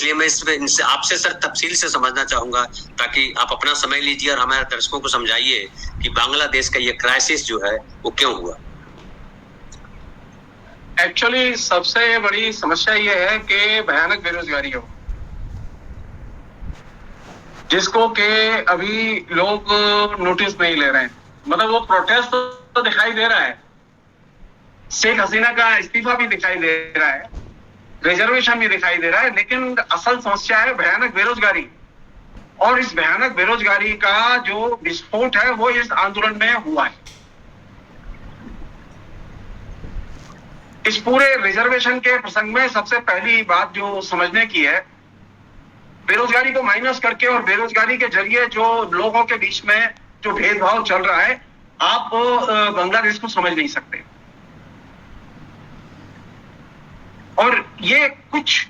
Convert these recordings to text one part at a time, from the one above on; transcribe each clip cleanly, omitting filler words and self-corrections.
इसलिए मैं इनसे आपसे सर तफसील से समझना चाहूंगा, ताकि आप अपना समय लीजिए और हमारे दर्शकों को समझाइए कि बांग्लादेश का ये क्राइसिस जो है वो क्यों हुआ। एक्चुअली सबसे बड़ी समस्या ये है कि भयानक बेरोजगारी हो, जिसको के अभी लोग नोटिस नहीं ले रहे हैं। मतलब वो प्रोटेस्ट तो दिखाई दे रहा है, शेख हसीना का इस्तीफा भी दिखाई दे रहा है, रिजर्वेशन भी दिखाई दे रहा है, लेकिन असल समस्या है भयानक बेरोजगारी। और इस भयानक बेरोजगारी का जो विस्फोट है वो इस आंदोलन में हुआ है। इस पूरे रिजर्वेशन के प्रसंग में सबसे पहली बात जो समझने की है, बेरोजगारी को माइनस करके और बेरोजगारी के जरिए जो लोगों के बीच में जो भेदभाव चल रहा है, आप बांग्लादेश को समझ नहीं सकते। और ये कुछ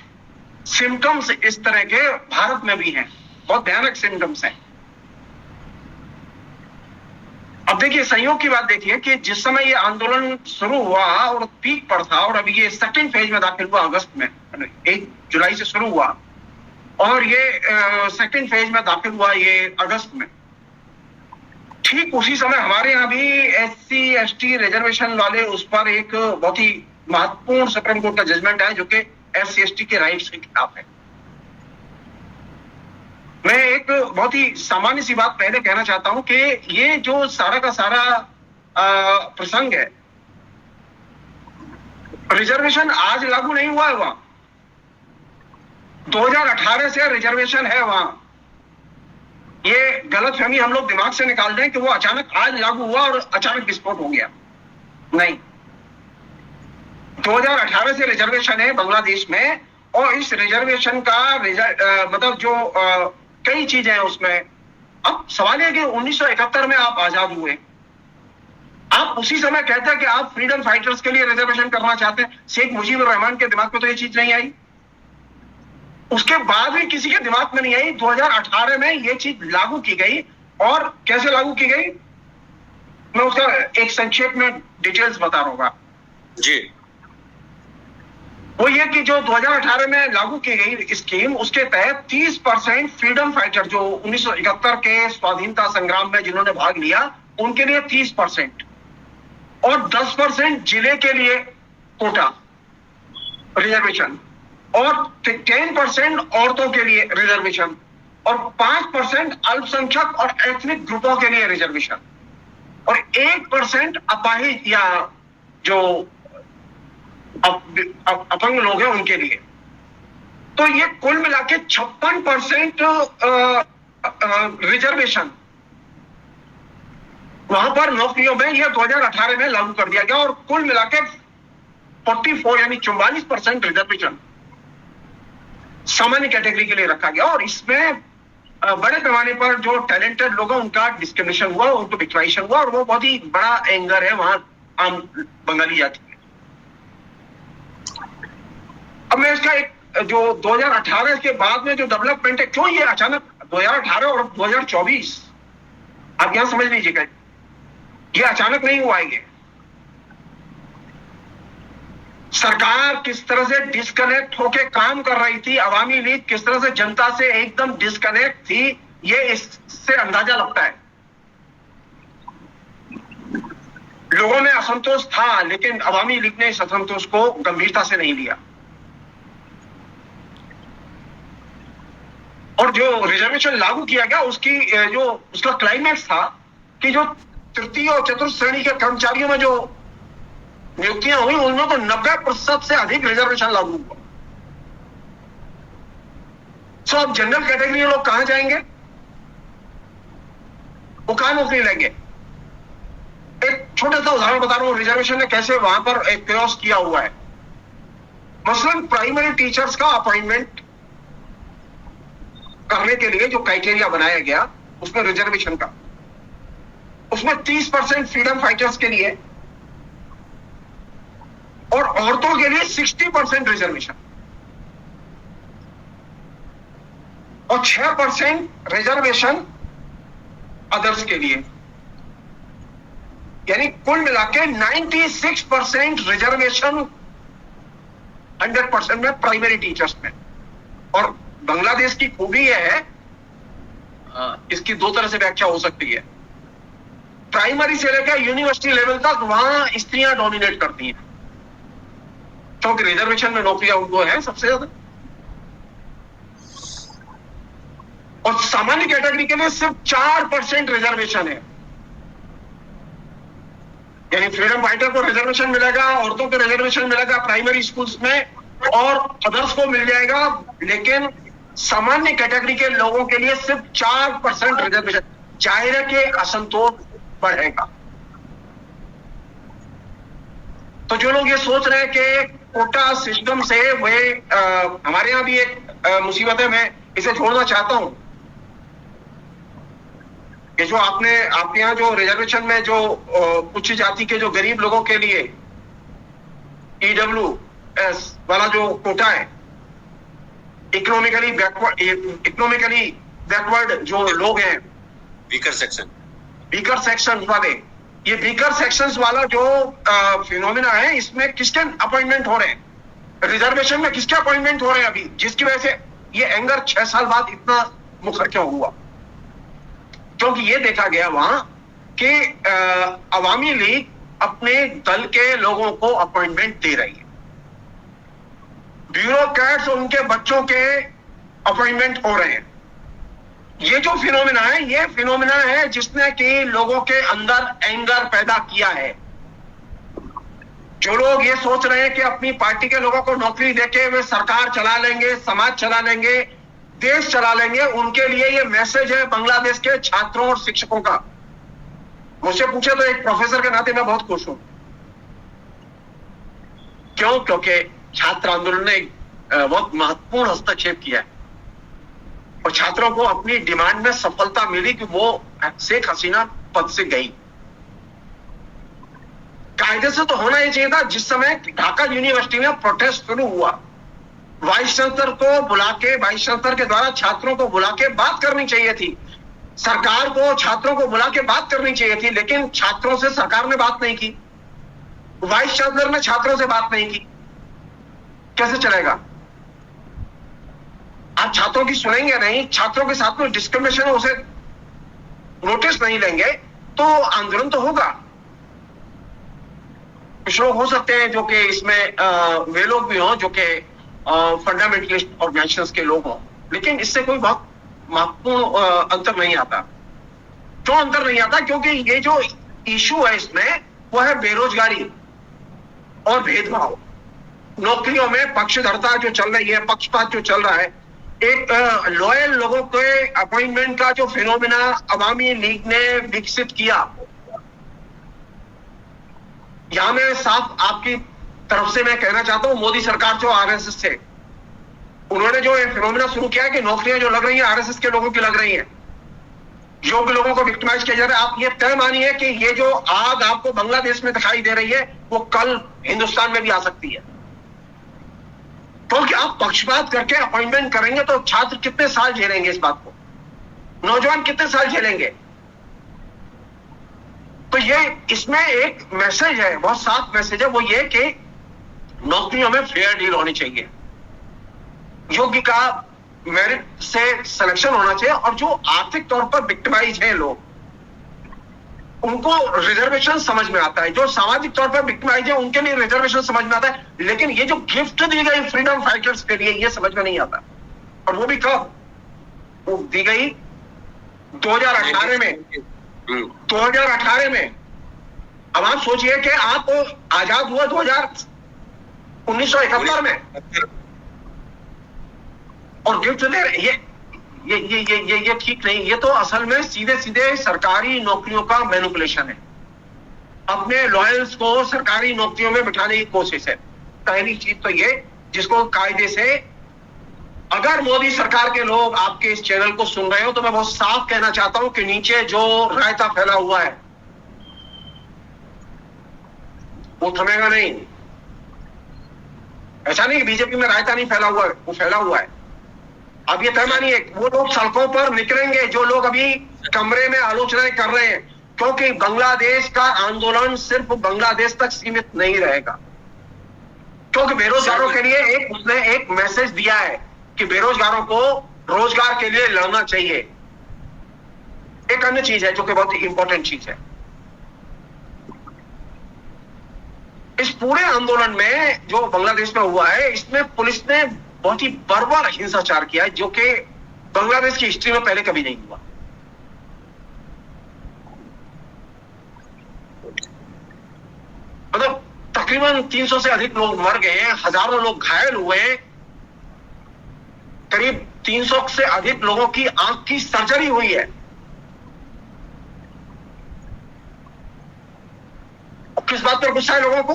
सिम्टम्स इस तरह के भारत में भी हैं, बहुत भयानक सिम्टम्स हैं। अब देखिए, संयोग की बात देखिए कि जिस समय ये आंदोलन शुरू हुआ और पीक पर था, और अभी ये सेकंड फेज में दाखिल हुआ अगस्त में, 1 जुलाई से शुरू हुआ और ये सेकंड फेज में दाखिल हुआ ये अगस्त में। ठीक उसी समय हमारे यहाँ भी SC ST रिजर्वेशन वाले उस पर एक बहुत ही महत्वपूर्ण सुप्रीम कोर्ट का जजमेंट है जो कि SC ST के राइट्स के खिलाफ है। मैं एक बहुत ही सामान्य सी बात पहले कहना चाहता हूं कि ये जो सारा का सारा प्रसंग है, रिजर्वेशन आज लागू नहीं हुआ है। वहां 2018 से रिजर्वेशन है वहां। ये गलतफहमी हम लोग दिमाग से निकाल दें कि वो अचानक आज लागू हुआ और अचानक विस्फोट हो गया, नहीं। 2018 से रिजर्वेशन है बांग्लादेश में, और इस रिजर्वेशन का मतलब जो कई चीजें हैं उसमें। अब सवाल है कि 1971 में आप आजाद हुए, आप उसी समय कहते हैं कि आप फ्रीडम फाइटर्स के लिए रिजर्वेशन करना चाहते हैं। शेख मुजीबुर रहमान के दिमाग में तो ये चीज नहीं आई, उसके बाद भी किसी के दिमाग में नहीं आई। 2018 में ये चीज लागू की गई, और कैसे लागू की गई मैं उसका एक संक्षेप में डिटेल्स बता रहा हूँ जी। वो ये कि जो 2018 में लागू की गई स्कीम, उसके तहत 30% फ्रीडम फाइटर जो 1971 के स्वाधीनता संग्राम में जिन्होंने भाग लिया उनके लिए 30%, और 10% जिले के लिए कोटा रिजर्वेशन, और 10% औरतों के लिए रिजर्वेशन, और 5% अल्पसंख्यक और एथनिक ग्रुपों के लिए रिजर्वेशन, और 1% अपाहिज या जो अपंग लोग हैं उनके लिए। तो ये कुल मिला के 56% रिजर्वेशन वहां पर नौकरियों में यह 2018 में लागू कर दिया गया, और कुल मिला के 44 यानी 44% रिजर्वेशन सामान्य कैटेगरी के लिए रखा गया। और इसमें बड़े पैमाने पर जो टैलेंटेड लोग हैं उनका डिस्क्रिमिनेशन हुआ, उनको विक्टिमाइजेशन हुआ, और वो बहुत ही बड़ा एंगर है वहां आम बंगाली जाति में। अब मैं इसका एक जो 2018 के बाद में जो डेवलपमेंट है, क्यों ये अचानक 2018 और 2024, आप यहां समझ लीजिएगा, ये अचानक नहीं हुआ है। ये सरकार किस तरह से डिस्कनेक्ट होके काम कर रही थी, अवामी लीग किस तरह से जनता से एकदम डिस्कनेक्ट थी, ये इससे अंदाजा लगता है। लोगों में असंतोष था, लेकिन अवामी लीग ने इस असंतोष को गंभीरता से नहीं लिया। और जो रिजर्वेशन लागू किया गया उसकी जो उसका क्लाइमैक्स था कि जो तृतीय और चतुर्थ श्रेणी के कर्मचारियों में जो नियुक्तियां हुई उनमें तो 90% से अधिक रिजर्वेशन लागू हुआ। सो अब जनरल कैटेगरी के लोग कहां जाएंगे, वो कहां नौकरी लेंगे। एक छोटा सा उदाहरण बता रहा हूं रिजर्वेशन ने कैसे वहां पर एक प्रयास किया हुआ है। मसलन प्राइमरी टीचर्स का अपॉइंटमेंट करने के लिए जो क्राइटेरिया बनाया गया उसमें रिजर्वेशन का, उसमें 30% फ्रीडम फाइटर्स के लिए और औरतों के लिए 60% रिजर्वेशन, और 6% रिजर्वेशन अदर्स के लिए, यानी कुल मिला के 96% रिजर्वेशन 100% में प्राइमरी टीचर्स में, और बांग्लादेश की खूबी यह है, इसकी दो तरह से व्याख्या हो सकती है। प्राइमरी से लेकर यूनिवर्सिटी लेवल तक वहां स्त्रियां डोमिनेट करती हैं, क्योंकि रिजर्वेशन में नौकरियां उनको है सबसे ज्यादा। और सामान्य कैटेगरी के लिए सिर्फ 4% रिजर्वेशन है, यानी फ्रीडम फाइटर को रिजर्वेशन मिलेगा, औरतों को रिजर्वेशन मिलेगा प्राइमरी स्कूल्स में, और अदर्स को मिल जाएगा, लेकिन सामान्य कैटेगरी के लोगों के लिए सिर्फ 4% रिजर्वेशन। जाहिर है कि असंतोष बढ़ेगा। तो जो लोग ये सोच रहे हैं कि कोटा सिस्टम से वे हमारे यहां भी एक मुसीबत है, मैं इसे छोड़ना चाहता हूं कि जो आपके यहाँ जो रिजर्वेशन में जो उच्च जाति के जो गरीब लोगों के लिए EWS वाला जो कोटा है, इकोनॉमिकली बैकवर्ड जो लोग हैं, वीकर सेक्शन वाले, ये वीकर सेक्शंस वाला जो फिनोमिना है, इसमें किसके अपॉइंटमेंट हो रहे हैं, रिजर्वेशन में किसके अपॉइंटमेंट हो रहे हैं अभी, जिसकी वजह से ये एंगर 6 साल बाद इतना मुखर क्यों हुआ? क्योंकि ये देखा गया वहां कि अवामी लीग अपने दल के लोगों को अपॉइंटमेंट दे रही है, ब्यूरोक्रेट्स उनके बच्चों के अपॉइंटमेंट हो रहे हैं। ये जो फिनोमिना है, ये फिनोमिना है जिसने कि लोगों के अंदर एंगर पैदा किया है। जो लोग ये सोच रहे हैं कि अपनी पार्टी के लोगों को नौकरी देके वे सरकार चला लेंगे, समाज चला लेंगे, देश चला लेंगे, उनके लिए ये मैसेज है बांग्लादेश के छात्रों और शिक्षकों का। मुझसे पूछे तो एक प्रोफेसर के नाते मैं बहुत खुश हूं। क्यों? क्योंकि छात्र आंदोलन ने बहुत महत्वपूर्ण हस्तक्षेप किया है और छात्रों को अपनी डिमांड में सफलता मिली कि वो शेख हसीना पद से गई। कायदे से तो होना ही चाहिए था। जिस समय ढाका यूनिवर्सिटी में प्रोटेस्ट शुरू हुआ, वाइस चांसलर को बुला के, वाइस चांसलर के द्वारा छात्रों को बुला के बात करनी चाहिए थी, सरकार को छात्रों को बुला के बात करनी चाहिए थी, लेकिन छात्रों से सरकार ने बात नहीं की, वाइस चांसलर ने छात्रों से बात नहीं की। कैसे चलेगा? आप छात्रों की सुनेंगे नहीं, छात्रों के साथ में डिस्क्रिमिनेशन है उसे नोटिस नहीं लेंगे, तो आंदोलन तो होगा। कुछ लोग हो सकते हैं जो कि इसमें वे लोग भी हों जो कि फंडामेंटलिस्ट ऑर्गेनाइजेशंस के लोग हों, लेकिन इससे कोई बहुत महत्वपूर्ण अंतर नहीं आता। क्यों अंतर नहीं आता? क्योंकि ये जो इशू है इसमें वो है बेरोजगारी और भेदभाव। नौकरियों में पक्षधरता जो चल रही है, पक्षपात जो चल रहा है, एक लॉयल लोगों के अपॉइंटमेंट का जो फिनोमिना अवामी लीग ने विकसित किया, यहां मैं साफ आपकी तरफ से मैं कहना चाहता हूं, मोदी सरकार जो आरएसएस से, उन्होंने जो ये फिनोमिना शुरू किया है कि नौकरियां जो लग रही हैं आरएसएस के लोगों की लग रही हैं, योग्य लोगों को विक्टिमाइज किया जा रहा है। आप ये तय मानिए कि ये जो आग आपको बांग्लादेश में दिखाई दे रही है वो कल हिंदुस्तान में भी आ सकती है। क्योंकि आप पक्षपात करके अपॉइंटमेंट करेंगे तो छात्र कितने साल झेलेंगे इस बात को, नौजवान कितने साल झेलेंगे? तो ये इसमें एक मैसेज है, बहुत साफ मैसेज है, वो ये कि नौकरियों में फेयर डील होनी चाहिए, योग्य का मेरिट से सिलेक्शन होना चाहिए, और जो आर्थिक तौर पर विक्टिमाइज है लोग, उनको रिजर्वेशन समझ में आता है, जो सामाजिक तौर पर विक्टिमाइज है उनके लिए रिजर्वेशन समझ में आता है, लेकिन ये जो गिफ्ट दी गई फ्रीडम फाइटर्स के लिए ये समझ में नहीं आता। और वो भी कब? वो दी गई 2018 में, 2018 में। अब आप सोचिए कि आप आजाद हुआ 1971 में और गिफ्ट दे रहे, ये ठीक नहीं। ये तो असल में सीधे सीधे सरकारी नौकरियों का मैनिपुलेशन है, अपने लॉयल्स को सरकारी नौकरियों में बिठाने की कोशिश है। पहली चीज तो ये, जिसको कायदे से, अगर मोदी सरकार के लोग आपके इस चैनल को सुन रहे हो तो मैं बहुत साफ कहना चाहता हूं कि नीचे जो रायता फैला हुआ है वो थमेगा नहीं। ऐसा नहीं कि बीजेपी में रायता नहीं फैला हुआ है, वो फैला हुआ है। अब ये तय मानिए, वो लोग सड़कों पर निकलेंगे जो लोग अभी कमरे में आलोचनाएं कर रहे हैं, क्योंकि बांग्लादेश का आंदोलन सिर्फ बांग्लादेश तक सीमित नहीं रहेगा, क्योंकि बेरोजगारों के लिए उसने एक मैसेज दिया है कि बेरोजगारों को रोजगार के लिए लड़ना चाहिए। एक अन्य चीज है जो कि बहुत इंपॉर्टेंट चीज है, इस पूरे आंदोलन में जो बांग्लादेश में हुआ है, इसमें पुलिस ने बहुत ही बर्बर हिंसाचार किया है, जो कि बांग्लादेश की हिस्ट्री में पहले कभी नहीं हुआ। मतलब तकरीबन 300 से अधिक लोग मर गए हैं, हजारों लोग घायल हुए हैं, करीब 300 से अधिक लोगों की आंख की सर्जरी हुई है। और किस बात पर गुस्सा है लोगों को?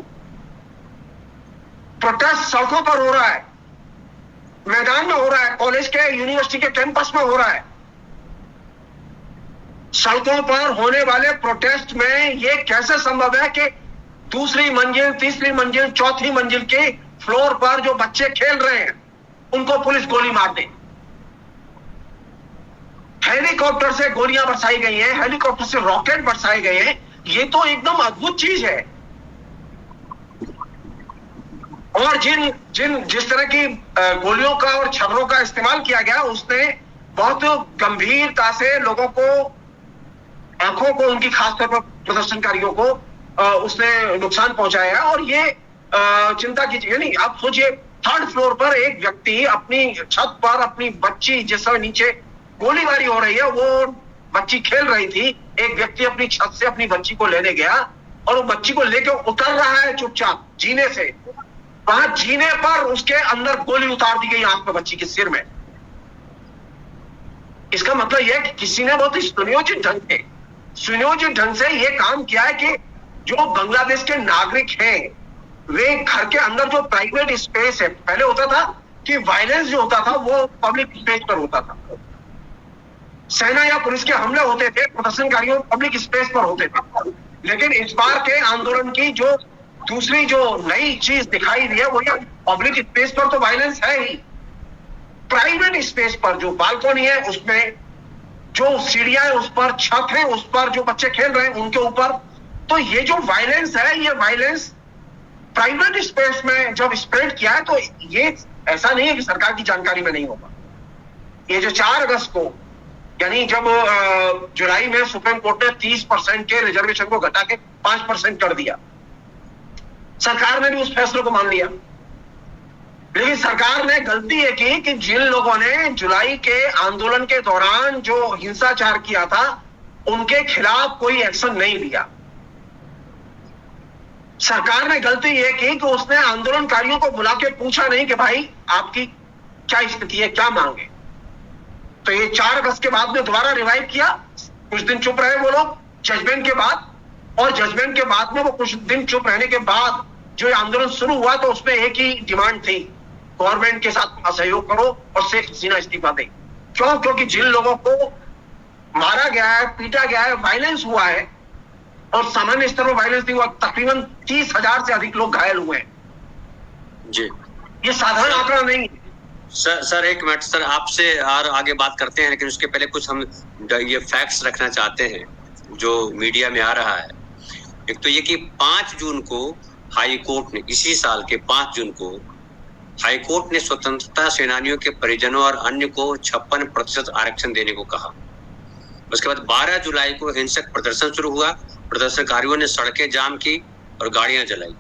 प्रोटेस्ट सड़कों पर हो रहा है, मैदान में हो रहा है, कॉलेज के यूनिवर्सिटी के कैंपस में हो रहा है। सड़कों पर होने वाले प्रोटेस्ट में यह कैसे संभव है कि दूसरी मंजिल, तीसरी मंजिल, चौथी मंजिल के फ्लोर पर जो बच्चे खेल रहे हैं उनको पुलिस गोली मार दे? हेलीकॉप्टर से गोलियां बरसाई गई हैं, हेलीकॉप्टर से रॉकेट बरसाए गए हैं। ये तो एकदम अद्भुत चीज है। और जिस तरह की गोलियों का और छर्रों का इस्तेमाल किया गया, उसने बहुत गंभीरता से लोगों को, आंखों को, उनकी खासतौर पर प्रदर्शनकारियों को उसने नुकसान पहुंचाया है। और ये चिंता कीजिए नहीं, आप सोचिए, 3rd फ्लोर पर एक व्यक्ति अपनी छत पर अपनी बच्ची, जिस समय नीचे गोलीबारी हो रही है, वो बच्ची खेल रही थी, एक व्यक्ति अपनी छत से अपनी बच्ची को लेने गया और वो बच्ची को लेकर उतर रहा है चुपचाप जीने से, वहां जीने पर उसके अंदर गोली उतार दी गई आंख में, बच्ची के सिर में। इसका मतलब यह कि किसी ने बहुत सुनियोजित ढंग से यह काम किया है कि जो बांग्लादेश के नागरिक हैं, वे घर के अंदर जो प्राइवेट स्पेस है, पहले होता था कि वायलेंस जो होता था वो पब्लिक स्पेस पर होता था, सेना या पुलिस के हमले होते थे प्रदर्शनकारियों पब्लिक स्पेस पर होते थे। लेकिन इस बार के आंदोलन की जो दूसरी जो नई चीज दिखाई दी है वो ये, पब्लिक स्पेस पर तो वायलेंस है ही, प्राइवेट स्पेस पर जो बालकनी है, उसमें जो सीढ़ियां है, उस पर छत है, उस पर जो बच्चे खेल रहे हैं उनके ऊपर, तो ये जो वायलेंस है, ये वायलेंस प्राइवेट स्पेस में जब स्प्रेड किया है, तो ये ऐसा नहीं है कि सरकार की जानकारी में नहीं होगा। ये जो 4 अगस्त को, यानी जब जुलाई में सुप्रीम कोर्ट ने 30% के रिजर्वेशन को घटा के 5% कर दिया, सरकार ने भी उस फैसले को मान लिया। लेकिन सरकार ने गलती ये की कि जिन लोगों ने जुलाई के आंदोलन के दौरान जो हिंसाचार किया था, उनके खिलाफ कोई एक्शन नहीं लिया। सरकार ने गलती यह की कि उसने आंदोलनकारियों को बुला के पूछा नहीं कि भाई आपकी क्या स्थिति है, क्या मांगे। तो ये 4 अगस्त के बाद में दोबारा रिवाइव किया, कुछ दिन चुप रहे वो लोग जजमेंट के बाद, और जजमेंट के बाद में वो कुछ दिन चुप रहने के बाद जो आंदोलन शुरू हुआ, तो उसमें एक ही डिमांड थी, गवर्नमेंट के साथ असहयोग करो और शेख हसीना इस्तीफा दे। क्यों? क्योंकि जिन लोगों को मारा गया है, पीटा गया है, वायलेंस हुआ है, और सामान्य स्तर पर वायलेंस नहीं हुआ, तकरीबन 30,000 से अधिक लोग घायल हुए हैं जी। ये साधारण आंकड़ा नहीं है। सर एक मिनट सर, आपसे और आगे बात करते हैं, लेकिन उसके पहले कुछ हम ये फैक्ट्स रखना चाहते हैं जो मीडिया में आ रहा है। एक तो ये कि 5 जून को हाई कोर्ट ने, इसी साल के 5 जून को हाई कोर्ट ने स्वतंत्रता सेनानियों के परिजनों और अन्य को 56% आरक्षण देने को कहा। उसके बाद 12 जुलाई को हिंसक प्रदर्शन शुरू हुआ, प्रदर्शनकारियों ने सड़कें जाम की और गाड़ियां जलाई।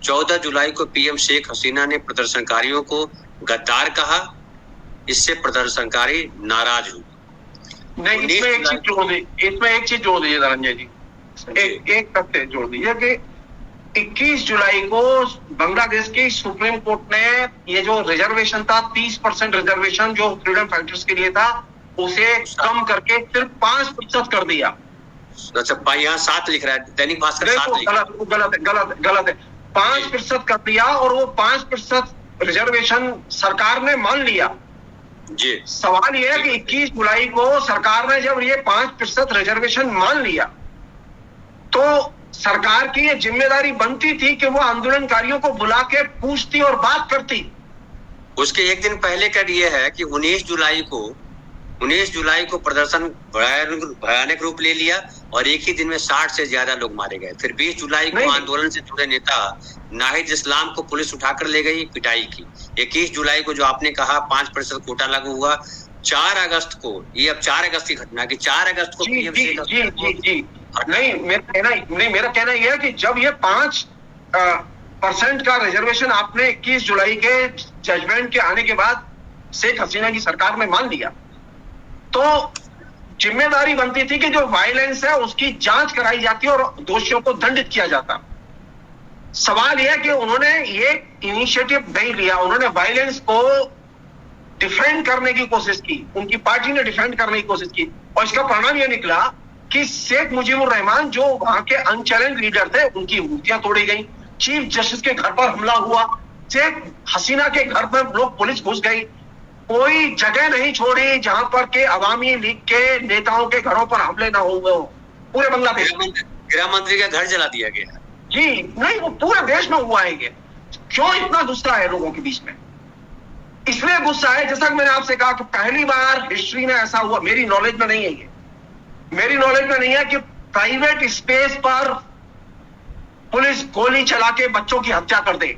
14 जुलाई को पीएम शेख हसीना ने प्रदर्शनकारियों को गद्दार कहा, इससे प्रदर्शनकारी नाराज हुए। नहीं, इसमें एक चीज जोड़ दीजिए धनंजय जी, एक तथ्य जोड़ दीजिए कि 21 जुलाई को बांग्लादेश की सुप्रीम कोर्ट ने ये जो रिजर्वेशन था, 30% रिजर्वेशन जो फ्रीडम फाइटर्स के लिए था, उसे कम करके सिर्फ 5% कर दिया। अच्छा, यहाँ 7 लिख रहा है, दैनिक भास्कर 7 लिख रहा है। गलत है। 5% कर दिया, और वो 5% रिजर्वेशन सरकार ने मान लिया जी। सवाल यह है कि 21 जुलाई को सरकार ने जब ये 5% रिजर्वेशन मान लिया, तो सरकार की ये जिम्मेदारी बनती थी कि वो आंदोलनकारियों को बुला के पूछती और बात करती। उसके एक दिन पहले का ये है कि 19 जुलाई को 19 जुलाई को प्रदर्शन भयानक रूप ले लिया और एक ही दिन में 60 से ज्यादा लोग मारे गए। फिर 20 जुलाई को आंदोलन से जुड़े नेता नाहिद इस्लाम को पुलिस उठाकर ले गई, पिटाई की। 21 जुलाई को जो आपने कहा 5% कोटा लागू हुआ। 4 अगस्त को, ये अब 4 अगस्त की घटना कि 4 अगस्त को जी, मेरा कहना यह है कि जब ये 5% का रिजर्वेशन आपने 21 जुलाई के जजमेंट के आने के बाद शेख हसीना की सरकार ने मान लिया, तो जिम्मेदारी बनती थी कि जो वायलेंस है उसकी जांच कराई जाती और दोषियों को दंडित किया जाता। सवाल यह है कि उन्होंने ये इनिशिएटिव नहीं लिया, उन्होंने वायलेंस को डिफेंड करने की कोशिश की, उनकी पार्टी ने डिफेंड करने की कोशिश की और इसका परिणाम यह निकला कि शेख मुजीबुर रहमान जो वहां के अनचैलेंज लीडर थे, उनकी मूर्तियां तोड़ी गई, चीफ जस्टिस के घर पर हमला हुआ, शेख हसीना के घर पर लोग पुलिस घुस गई, कोई जगह नहीं छोड़ी जहां पर के अवामी लीग के नेताओं के घरों पर हमले ना हो पूरे बांग्लादेश में। गृह मंत्री का घर जला दिया गया। जी नहीं, वो पूरे देश में हुआ है। ये क्यों इतना गुस्सा है लोगों के बीच में? इसलिए गुस्सा है, जैसा कि मैंने आपसे कहा कि पहली बार हिस्ट्री में ऐसा हुआ, मेरी नॉलेज में नहीं है, ये मेरी नॉलेज में नहीं है कि प्राइवेट स्पेस पर पुलिस गोली चला के बच्चों की हत्या कर दे।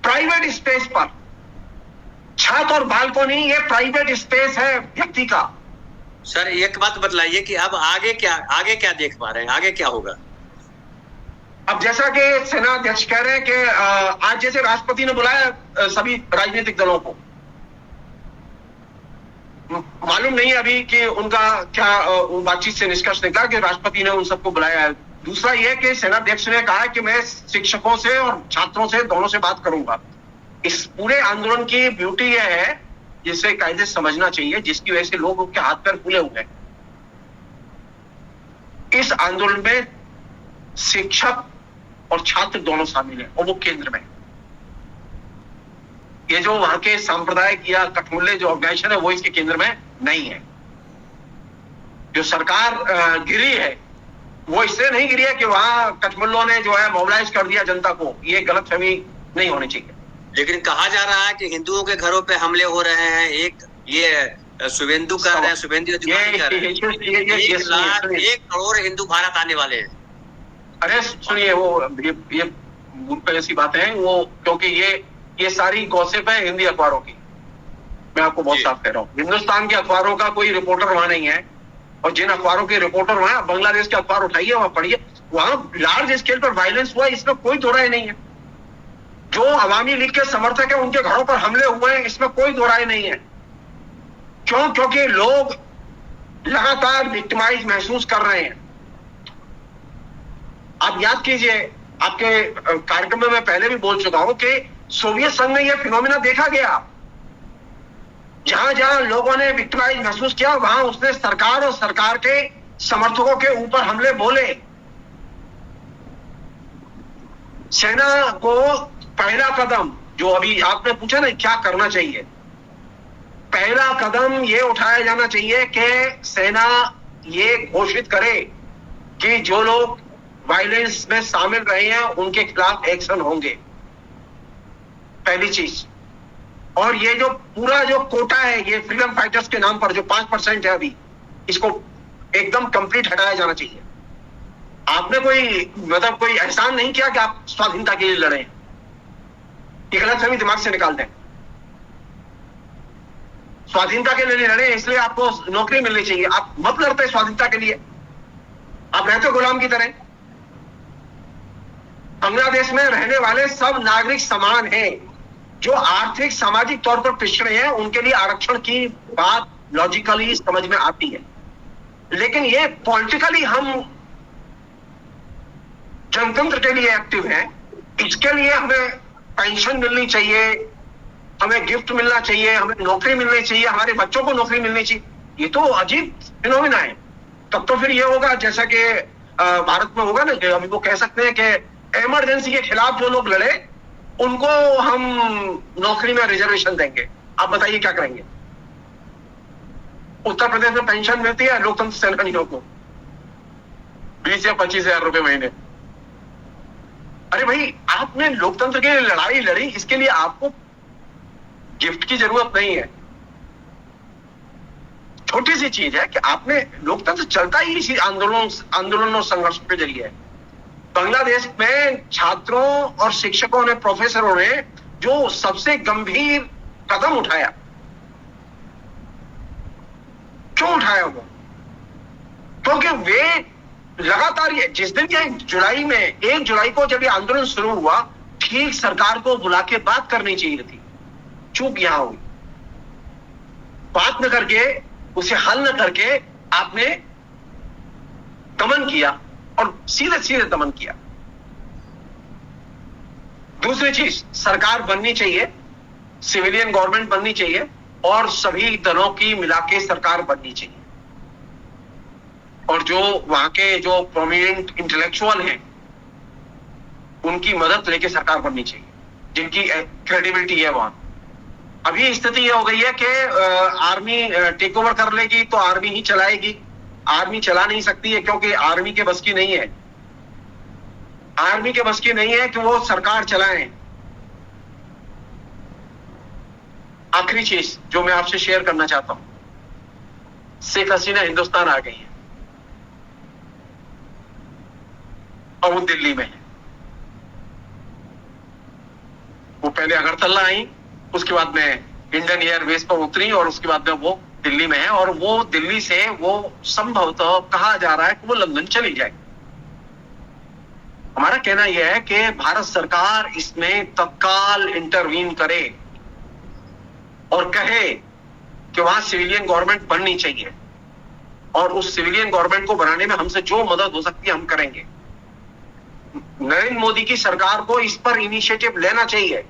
प्राइवेट स्पेस पर, छत और बालकोनी, ये प्राइवेट स्पेस है व्यक्ति का। सर एक बात बतलाइए कि अब आगे क्या देख पा रहे हैं, आगे क्या होगा? अब जैसा कि सेना अध्यक्ष कह रहे हैं कि आज जैसे राष्ट्रपति ने बुलाया सभी राजनीतिक दलों को, मालूम नहीं अभी कि उनका क्या बातचीत से निष्कर्ष निकला कि राष्ट्रपति ने उन सबको बुलाया है। दूसरा यह कि सेना अध्यक्ष ने कहा कि मैं शिक्षकों से और छात्रों से दोनों से बात करूंगा। इस पूरे आंदोलन की ब्यूटी यह है, जिसे कायदे समझना चाहिए, जिसकी वजह से लोगों के हाथ पैर फूले हुए हैं। इस आंदोलन में शिक्षक और छात्र दोनों शामिल हैं और वो केंद्र में। ये जो वहां के सांप्रदायिक या कठमुल्ले जो ऑर्गेनाइजेशन है वो इसके केंद्र में नहीं है। जो सरकार गिरी है वो इससे नहीं गिरी है कि वहां कठमुल्लों ने जो है मोबिलाइज कर दिया जनता को। ये गलतफहमी नहीं होनी चाहिए। लेकिन कहा जा रहा है कि हिंदुओं के घरों पे हमले हो रहे हैं। एक ये शुभेंदु कर रहे हैं, शुभेंदु अधिकारी कर रहे हैं। 1 करोड़ हिंदू भारत आने वाले हैं। अरे सुनिए, वो ये ऐसी बातें हैं वो, क्योंकि ये सारी गॉसिप है हिंदी अखबारों की। मैं आपको बहुत साफ कह रहा हूँ, हिंदुस्तान के अखबारों का कोई रिपोर्टर वहां नहीं है। और जिन अखबारों के रिपोर्टर वहां, बांग्लादेश के अखबार उठाइए, वहां पढ़िए, वहां लार्ज स्केल पर वायलेंस हुआ, इसमें कोई दो राय नहीं है। जो अवामी लीग के समर्थक है उनके घरों पर हमले हुए हैं, इसमें कोई दो राय नहीं है। क्यों? क्योंकि लोग लगातार विक्टिमाइज महसूस कर रहे हैं। आप याद कीजिए, आपके कार्यक्रम में मैं पहले भी बोल चुका हूं कि सोवियत संघ में यह फिनोमिना देखा गया। जहां जहां लोगों ने विक्टिमाइज महसूस किया, वहां उसने सरकार और सरकार के समर्थकों के ऊपर हमले बोले। सेना को पहला कदम, जो अभी आपने पूछा ना क्या करना चाहिए, पहला कदम यह उठाया जाना चाहिए कि सेना ये घोषित करे कि जो लोग वायलेंस में शामिल रहे हैं उनके खिलाफ एक्शन होंगे, पहली चीज। और ये जो पूरा जो कोटा है, ये फ्रीडम फाइटर्स के नाम पर जो 5% है अभी, इसको एकदम कंप्लीट हटाया जाना चाहिए। आपने कोई एहसान नहीं किया कि आप स्वाधीनता के लिए लड़े। ये गलतफहमी दिमाग से निकाल दें। स्वाधीनता के लिए लड़े इसलिए आपको नौकरी मिलनी चाहिए। आप मत लड़ते स्वाधीनता के लिए, आप रहते गुलाम की तरह। बांग्लादेश में रहने वाले सब नागरिक समान हैं। जो आर्थिक सामाजिक तौर पर पिछड़े हैं उनके लिए आरक्षण की बात लॉजिकली समझ में आती है, लेकिन ये पॉलिटिकली हम जनतंत्र के लिए एक्टिव हैं। इसके लिए हमें पेंशन मिलनी चाहिए, हमें गिफ्ट मिलना चाहिए, हमें नौकरी मिलनी चाहिए, हमारे बच्चों को नौकरी मिलनी चाहिए। ये तो अजीब फिनोमिना है। तब तो फिर ये होगा जैसा कि भारत में होगा ना, कि अभी वो कह सकते हैं कि इमरजेंसी के खिलाफ जो लोग लड़े उनको हम नौकरी में रिजर्वेशन देंगे। आप बताइए क्या करेंगे? उत्तर प्रदेश में पेंशन मिलती है लोकतंत्र सेनानियों को 20 या 25 हजार रुपए महीने। अरे भाई, आपने लोकतंत्र के लिए लड़ाई लड़ी, इसके लिए आपको गिफ्ट की जरूरत नहीं है। छोटी सी चीज है कि आपने, लोकतंत्र चलता ही इसी आंदोलन और संघर्ष के जरिए है। बांग्लादेश में छात्रों और शिक्षकों ने, प्रोफेसरों ने जो सबसे गंभीर कदम उठाया, क्यों उठाया वो? क्योंकि वे लगातार, ये जिस दिन ये जुलाई में, 1 जुलाई को जब ये आंदोलन शुरू हुआ, ठीक सरकार को बुला के बात करनी चाहिए थी, चूक यहां हुई। बात न करके, उसे हल न करके आपने दमन किया, और सीधे सीधे दमन किया। दूसरी चीज, सरकार बननी चाहिए, सिविलियन गवर्नमेंट बननी चाहिए, और सभी दलों की मिलाके सरकार बननी चाहिए, और जो वहां के जो प्रोमिनेंट इंटेलेक्चुअल हैं उनकी मदद लेके सरकार बननी चाहिए, जिनकी क्रेडिबिलिटी है वहां। अभी स्थिति ये हो गई है कि आर्मी टेक ओवर कर लेगी तो आर्मी ही चलाएगी। आर्मी चला नहीं सकती है, क्योंकि आर्मी के बस की नहीं है, आर्मी के बस की नहीं है कि वो सरकार चलाएं। आखिरी चीज जो मैं आपसे शेयर करना चाहता हूं, शेख हसीना हिंदुस्तान आ गई है और वो दिल्ली में है। वो पहले अगरतला आई, उसके बाद में इंडियन एयरवेज पर उतरी, और उसके बाद में वो दिल्ली में है, और वो दिल्ली से वो संभवतः कहा जा रहा है कि वो लंदन चली जाए। हमारा कहना यह है कि भारत सरकार इसमें तत्काल इंटरवीन करे और कहे कि वहां सिविलियन गवर्नमेंट बननी चाहिए, और उस सिविलियन गवर्नमेंट को बनाने में हमसे जो मदद हो सकती है हम करेंगे। नरेंद्र मोदी की सरकार को इस पर इनिशिएटिव लेना चाहिए,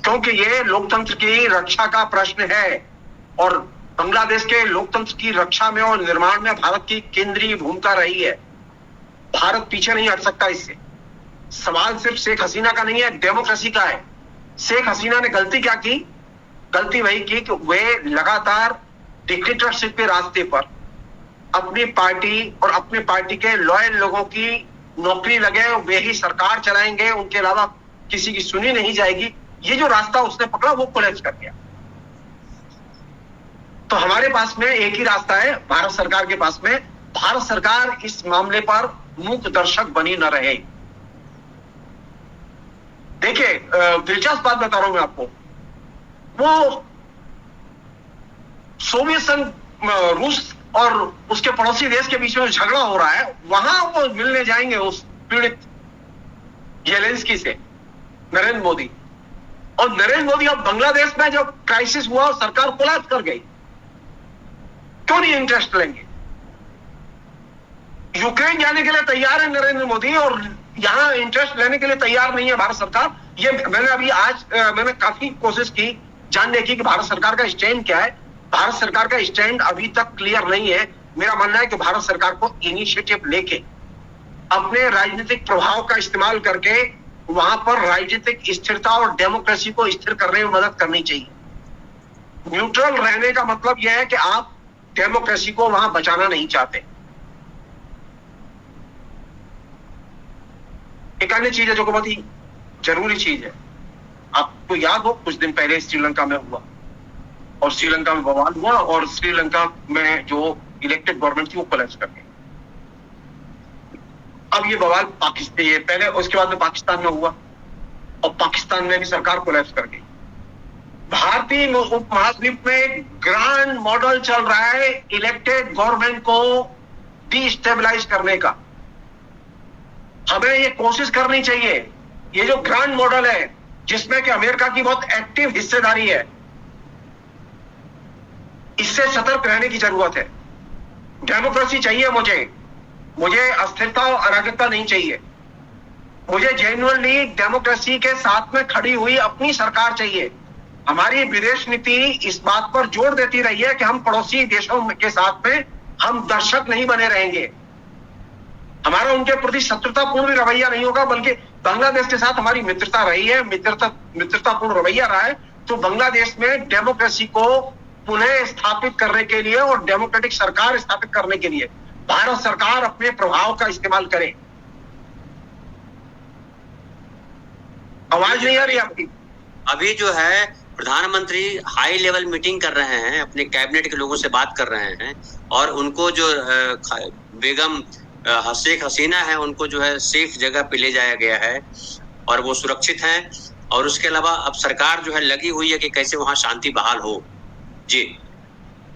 क्योंकि ये लोकतंत्र की रक्षा का प्रश्न है, और बांग्लादेश के लोकतंत्र की रक्षा में और निर्माण में भारत की केंद्रीय भूमिका रही है। भारत पीछे नहीं हट सकता इससे। सवाल सिर्फ शेख हसीना का नहीं है, डेमोक्रेसी का है। शेख हसीना ने गलती क्या की? गलती वही की कि वे लगातार डिक्टेटरशिप के रास्ते पर अपनी पार्टी और अपने पार्टी के लॉयल लोगों की नौकरी लगे, वे ही सरकार चलाएंगे, उनके अलावा किसी की सुनी नहीं जाएगी। ये जो रास्ता उसने पकड़ा वो कोलैप्स कर गया। तो हमारे पास में एक ही रास्ता है, भारत सरकार के पास में। भारत सरकार इस मामले पर मूक दर्शक बनी न रहे। देखिए, दिलचस्प बात बता रहा हूं मैं आपको। वो सोवियत संघ, रूस और उसके पड़ोसी देश के बीच में झगड़ा हो रहा है, वहां वो मिलने जाएंगे उस पीड़ित जेलेंस्की से, नरेंद्र मोदी। और नरेंद्र मोदी अब बांग्लादेश में जब क्राइसिस हुआ और सरकार कोलैप्स कर गई, क्यों नहीं इंटरेस्ट लेंगे? यूक्रेन जाने के लिए तैयार है नरेंद्र मोदी, और यहां इंटरेस्ट लेने के लिए तैयार नहीं है भारत सरकार। ये मैंने अभी आज मैंने काफी कोशिश की जानने की कि भारत सरकार का स्टैंड क्या है। भारत सरकार का स्टैंड अभी तक क्लियर नहीं है। मेरा मानना है कि भारत सरकार को इनिशिएटिव लेके अपने राजनीतिक प्रभाव का इस्तेमाल करके वहां पर राजनीतिक स्थिरता और डेमोक्रेसी को स्थिर करने में मदद करनी चाहिए। न्यूट्रल रहने का मतलब यह है कि आप डेमोक्रेसी को वहां बचाना नहीं चाहते। एक अन्य चीज है जो बहुत ही जरूरी चीज है, आपको याद हो कुछ दिन पहले श्रीलंका में हुआ, और श्रीलंका में बवाल हुआ, और श्रीलंका में जो इलेक्टेड गवर्नमेंट थी वो कोलैप्स कर गई। अब ये बवाल पाकिस्तान, ये पहले, उसके बाद में पाकिस्तान में हुआ, और पाकिस्तान में भी सरकार कोलैप्स कर गई। भारतीय उपमहाद्वीप में एक ग्रांड मॉडल चल रहा है इलेक्टेड गवर्नमेंट को डिस्टेबलाइज करने का। हमें ये कोशिश करनी चाहिए, ये जो ग्रांड मॉडल है जिसमें कि अमेरिका की बहुत एक्टिव हिस्सेदारी है, इससे सतर्क रहने की जरूरत है। डेमोक्रेसी चाहिए मुझे अस्थिरता और अराजकता नहीं चाहिए। मुझे जेन्युइनली डेमोक्रेसी के साथ में खड़ी हुई अपनी सरकार चाहिए। हमारी विदेश नीति इस बात पर जोर देती रही है कि हम पड़ोसी देशों के साथ में हम दर्शक नहीं बने रहेंगे। हमारा उनके प्रति शत्रुतापूर्ण रवैया नहीं होगा, बल्कि बांग्लादेश के साथ हमारी मित्रता रही है, मित्रतापूर्ण रवैया रहा है। तो बांग्लादेश में डेमोक्रेसी को पुनः स्थापित करने के लिए और डेमोक्रेटिक सरकार स्थापित करने के लिए भारत सरकार अपने प्रभाव का इस्तेमाल करे। आवाज नहीं आ रही आपकी? अभी जो है प्रधानमंत्री हाई लेवल मीटिंग कर रहे हैं, अपने कैबिनेट के लोगों से बात कर रहे हैं, और उनको जो बेगम शेख हसीना है उनको जो है सेफ जगह पे ले जाया गया है और वो सुरक्षित हैं। और उसके अलावा अब सरकार जो है लगी हुई है कि कैसे वहां शांति बहाल हो। जी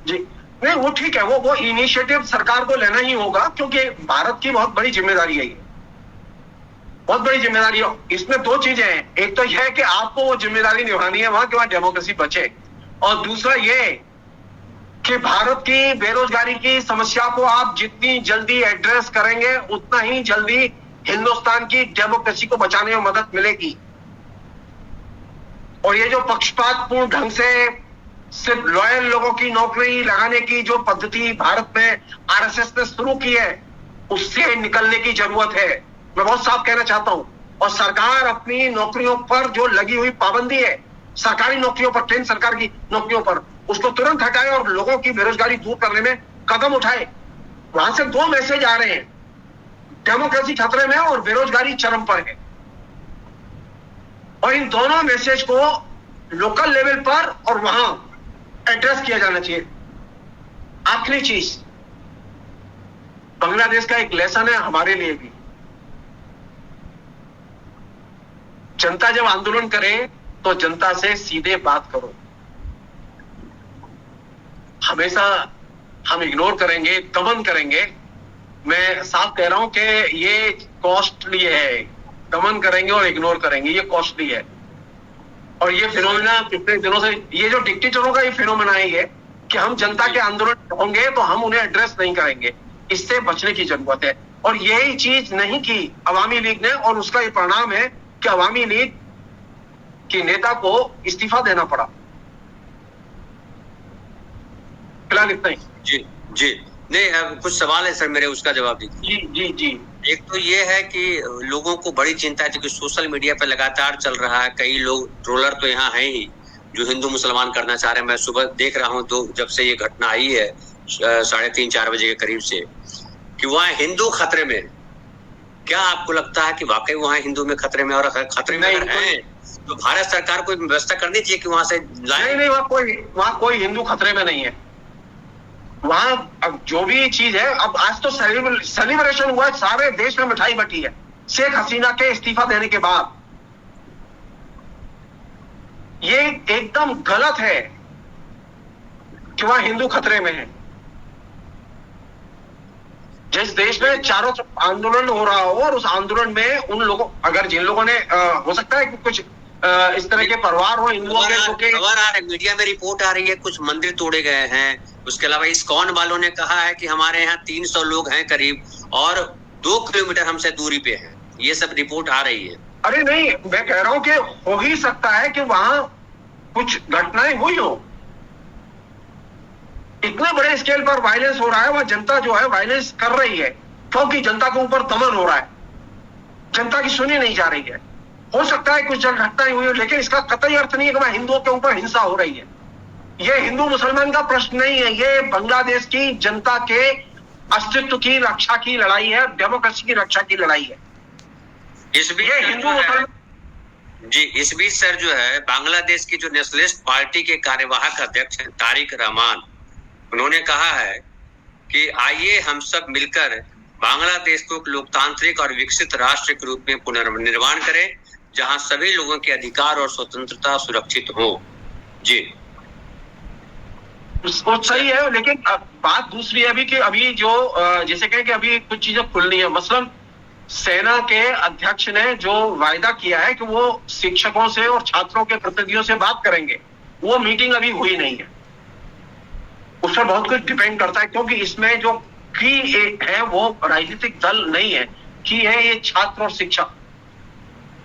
जी नहीं, वो ठीक है, वो इनिशिएटिव सरकार को लेना ही होगा, क्योंकि भारत की बहुत बड़ी जिम्मेदारी है, ये बहुत बड़ी जिम्मेदारी है। इसमें दो चीजें हैं, एक तो यह है कि आपको वो जिम्मेदारी निभानी है वहां कि वहां डेमोक्रेसी बचे, और दूसरा ये कि भारत की बेरोजगारी की समस्या को आप जितनी जल्दी एड्रेस करेंगे उतना ही जल्दी हिंदुस्तान की डेमोक्रेसी को बचाने में मदद मिलेगी। और ये जो पक्षपातपूर्ण ढंग से सिर्फ लॉयल लोगों की नौकरी लगाने की जो पद्धति भारत में आरएसएस ने शुरू की है, उससे निकलने की जरूरत है। मैं बहुत साफ कहना चाहता हूं। और सरकार अपनी नौकरियों पर जो लगी हुई पाबंदी है, सरकारी नौकरियों पर, केंद्र सरकार की नौकरियों पर, उसको तुरंत हटाए और लोगों की बेरोजगारी दूर करने में कदम उठाए। वहां से दो मैसेज आ रहे हैं, डेमोक्रेसी खतरे में और बेरोजगारी चरम पर है। और इन दोनों मैसेज को लोकल लेवल पर और वहां एड्रेस किया जाना चाहिए। आखिरी चीज, बांग्लादेश का एक लेसन है हमारे लिए भी। जनता जब आंदोलन करे तो जनता से सीधे बात करो। हमेशा हम इग्नोर करेंगे, दमन करेंगे। मैं साफ कह रहा हूं कि ये कॉस्टली है। दमन करेंगे और इग्नोर करेंगे, ये कॉस्टली है। और ये फिनोमेना पिछले दिनों से, ये जो डिक्टेटरों का ये फिनोमेना है ये कि हम जनता के आंदोलन होंगे तो हम उन्हें एड्रेस नहीं करेंगे। इससे बचने की जरूरत है। और यही चीज नहीं की अवामी लीग ने, और उसका ये परिणाम है कि अवामी लीग के नेता को इस्तीफा देना पड़ा। फिलहाल इतना ही। जी जी नहीं, कुछ सवाल है सर मेरे, उसका जवाब दीजिए। जी जी जी। एक तो ये है कि लोगों को बड़ी चिंता है कि सोशल मीडिया पे लगातार चल रहा है, कई लोग ट्रोलर तो यहाँ हैं ही जो हिंदू मुसलमान करना चाह रहे हैं। मैं सुबह देख रहा हूँ जब से ये घटना आई है 3:30-4 बजे के करीब से, कि वहाँ हिंदू खतरे में। क्या आपको लगता है कि वाकई वहाँ हिंदू में खतरे में, और खतरे में अगर हैं तो भारत सरकार को व्यवस्था करनी चाहिए कि वहां से लाए? नहीं, वहाँ कोई हिंदू खतरे में नहीं है। वहां अब जो भी चीज है, अब आज तो सेलिब्रेशन हुआ है, सारे देश में मिठाई बटी है शेख हसीना के इस्तीफा देने के बाद। ये एकदम गलत है कि वहां हिंदू खतरे में है। जिस देश में चारों तरफ आंदोलन हो रहा हो और उस आंदोलन में उन लोगों, अगर जिन लोगों ने हो सकता है कि कुछ इस तरह के परिवार हो हिंदुओं के, खबर आ रही, मीडिया में रिपोर्ट आ रही है कुछ मंदिर तोड़े गए हैं। उसके अलावा इस्कॉन वालों ने कहा है कि हमारे यहाँ 300 लोग हैं करीब, और 2 किलोमीटर हमसे दूरी पे हैं। ये सब रिपोर्ट आ रही है। अरे नहीं, मैं कह रहा हूं कि हो ही सकता है कि वहां कुछ घटनाएं हुई हो। इतने बड़े स्केल पर वायलेंस हो रहा है, वह जनता जो है वायलेंस कर रही है क्योंकि जनता के ऊपर दमन हो रहा है, जनता की सुनी नहीं जा रही है। हो सकता है कुछ घटनाएं हुई हो, लेकिन इसका कतई अर्थ नहीं है कि वहां हिंदुओं के ऊपर हिंसा हो रही है। यह हिंदू मुसलमान का प्रश्न नहीं है, ये बांग्लादेश की जनता के अस्तित्व की रक्षा की लड़ाई है, डेमोक्रेसी की रक्षा की लड़ाई है। इस बीच हिंदू जी, इस बीच सर जो है बांग्लादेश की जो नेशनलिस्ट पार्टी के कार्यवाहक अध्यक्ष हैं तारिक रहमान, उन्होंने कहा है कि आइए हम सब मिलकर बांग्लादेश को एक लोकतांत्रिक और विकसित राष्ट्र के रूप में पुनर्निर्माण करें, जहां सभी लोगों के अधिकार और स्वतंत्रता सुरक्षित हो। जी, वो सही है, लेकिन बात दूसरी है अभी कि अभी जो जैसे कहें कि अभी कुछ चीजें खुलनी है। मसलन सेना के अध्यक्ष ने जो वायदा किया है कि वो शिक्षकों से और छात्रों के प्रतिनिधियों से बात करेंगे, वो मीटिंग अभी हुई नहीं है। उस पर बहुत कुछ डिपेंड करता है, क्योंकि इसमें जो की है वो राजनीतिक दल नहीं है, की है ये छात्र और शिक्षक,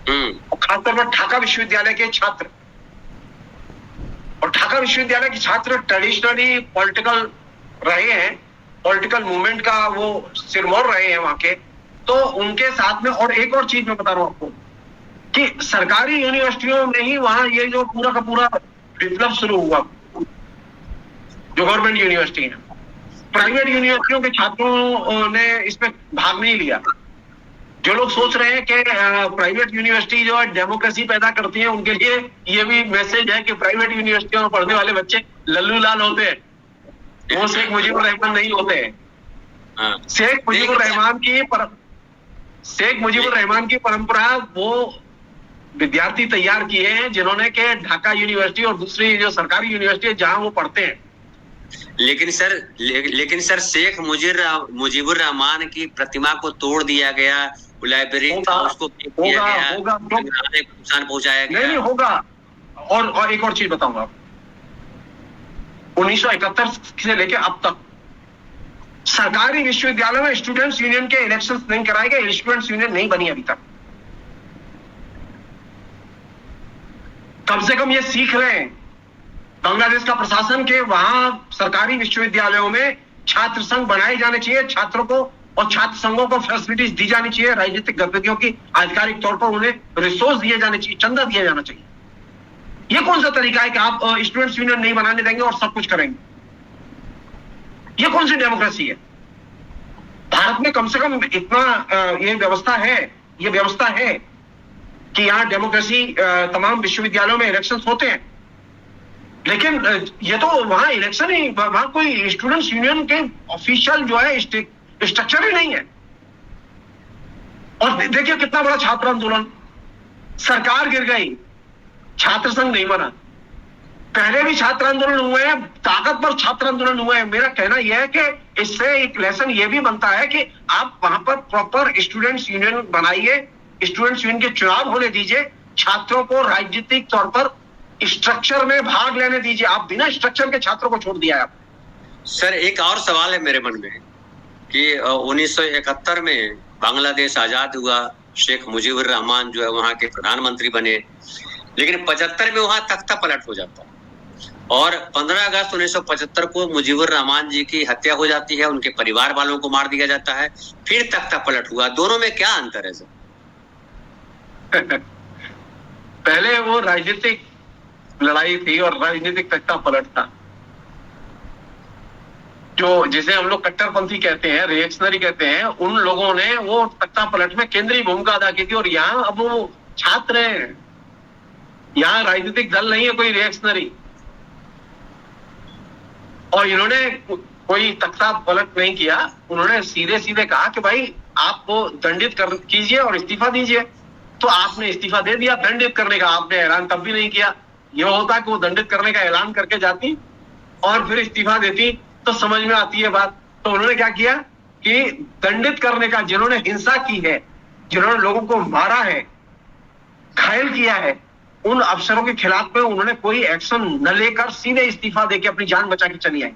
और खासतौर पर ढाका विश्वविद्यालय के छात्र। और ढाका विश्वविद्यालय के छात्र ट्रेडिशनली पॉलिटिकल रहे हैं, पॉलिटिकल मूवमेंट का वो सिरमौर रहे हैं वहां के, तो उनके साथ में। और एक और चीज मैं बता रहा हूं आपको कि सरकारी यूनिवर्सिटियों में ही वहां ये जो पूरा का पूरा विप्लव शुरू हुआ, जो गवर्नमेंट यूनिवर्सिटी है। प्राइवेट यूनिवर्सिटियों के छात्रों ने इसमें भाग नहीं लिया। जो लोग सोच रहे हैं कि प्राइवेट यूनिवर्सिटी जो है डेमोक्रेसी पैदा करती है, उनके लिए ये भी मैसेज है कि प्राइवेट यूनिवर्सिटियों में पढ़ने वाले बच्चे लल्लू लाल होते हैं, वो शेख मुजीबुर रहमान नहीं होते हैं। शेख मुजीबुर रहमान की परंपरा वो विद्यार्थी तैयार किए हैं जिन्होंने के ढाका यूनिवर्सिटी और दूसरी जो सरकारी यूनिवर्सिटी है जहां वो पढ़ते हैं। लेकिन सर शेख मुजीबुर रहमान की प्रतिमा को तोड़ दिया गया, लाइब्रेरी था उसको किया गया, नुकसान पहुंचाया गया। नहीं होगा। और एक और चीज बताऊंगा, 1971 से लेकर अब तक सरकारी विश्वविद्यालयों में स्टूडेंट्स यूनियन के इलेक्शंस नहीं कराए गए, स्टूडेंट्स यूनियन नहीं बनी अभी तक। कम से कम ये सीख रहे हैं बांग्लादेश का प्रशासन के वहां सरकारी विश्वविद्यालयों में छात्र संघ बनाए जाने चाहिए, छात्रों को और छात्र संघों को फैसिलिटीज दी जानी चाहिए, राजनीतिक गतिविधियों की आधिकारिक तौर पर उन्हें रिसोर्स दिए जाने चाहिए, चंदा दिया जाना चाहिए। ये कौन सा तरीका है कि आप स्टूडेंट्स यूनियन नहीं बनाने देंगे और सब कुछ करेंगे? ये कौन सी डेमोक्रेसी है? भारत में कम से कम इतना ये व्यवस्था है कि यहाँ डेमोक्रेसी तमाम विश्वविद्यालयों में इलेक्शंस होते हैं, लेकिन ये तो वहां इलेक्शन ही, वहां कोई स्टूडेंट्स यूनियन के ऑफिशियल जो है स्ट्रक्चर ही नहीं है। और देखिए कितना बड़ा छात्र आंदोलन, सरकार गिर गई, छात्र संघ नहीं बना। पहले भी छात्र आंदोलन हुए हैं, ताकतवर छात्र आंदोलन हुए हैं। मेरा कहना यह है कि इससे एक लेसन यह भी बनता है कि आप वहां पर प्रॉपर स्टूडेंट्स यूनियन बनाइए, स्टूडेंट्स यूनियन के चुनाव होने दीजिए, छात्रों को राजनीतिक तौर पर स्ट्रक्चर में भाग लेने दीजिए। आप बिना स्ट्रक्चर के छात्रों को छोड़ दिया है। सर एक और सवाल है मेरे मन में कि 1971 में बांग्लादेश आजाद हुआ, शेख मुजीबुर रहमान जो है वहां के प्रधानमंत्री बने, लेकिन 75 में वहां तख्ता पलट हो जाता है और 15 अगस्त 1975 को मुजीबुर रहमान जी की हत्या हो जाती है, उनके परिवार वालों को मार दिया जाता है, फिर तख्ता पलट हुआ। दोनों में क्या अंतर है सर? पहले वो राजनीतिक लड़ाई थी और राजनीतिक तख्ता पलट था, जो जिसे हम लोग कट्टरपंथी कहते हैं, रिएक्शनरी कहते हैं, उन लोगों ने वो तख्ता पलट में केंद्रीय भूमिका अदा की थी। और यहाँ अब वो छात्र हैं, यहाँ राजनीतिक दल नहीं है कोई रिएक्शनरी, और इन्होंने कोई तख्ता पलट नहीं किया। उन्होंने सीधे सीधे कहा कि भाई आप वो दंडित कीजिए और इस्तीफा दीजिए। तो आपने इस्तीफा दे दिया, दंडित करने का आपने ऐलान तब भी नहीं किया। यह होता कि वो दंडित करने का ऐलान करके जाती और फिर इस्तीफा देती तो समझ में आती है बात। तो उन्होंने क्या किया कि दंडित करने का, जिन्होंने हिंसा की है, जिन्होंने लोगों को मारा है, घायल किया है, उन अफसरों के खिलाफ में उन्होंने कोई एक्शन न लेकर सीधे इस्तीफा देके अपनी जान बचा के चली आई।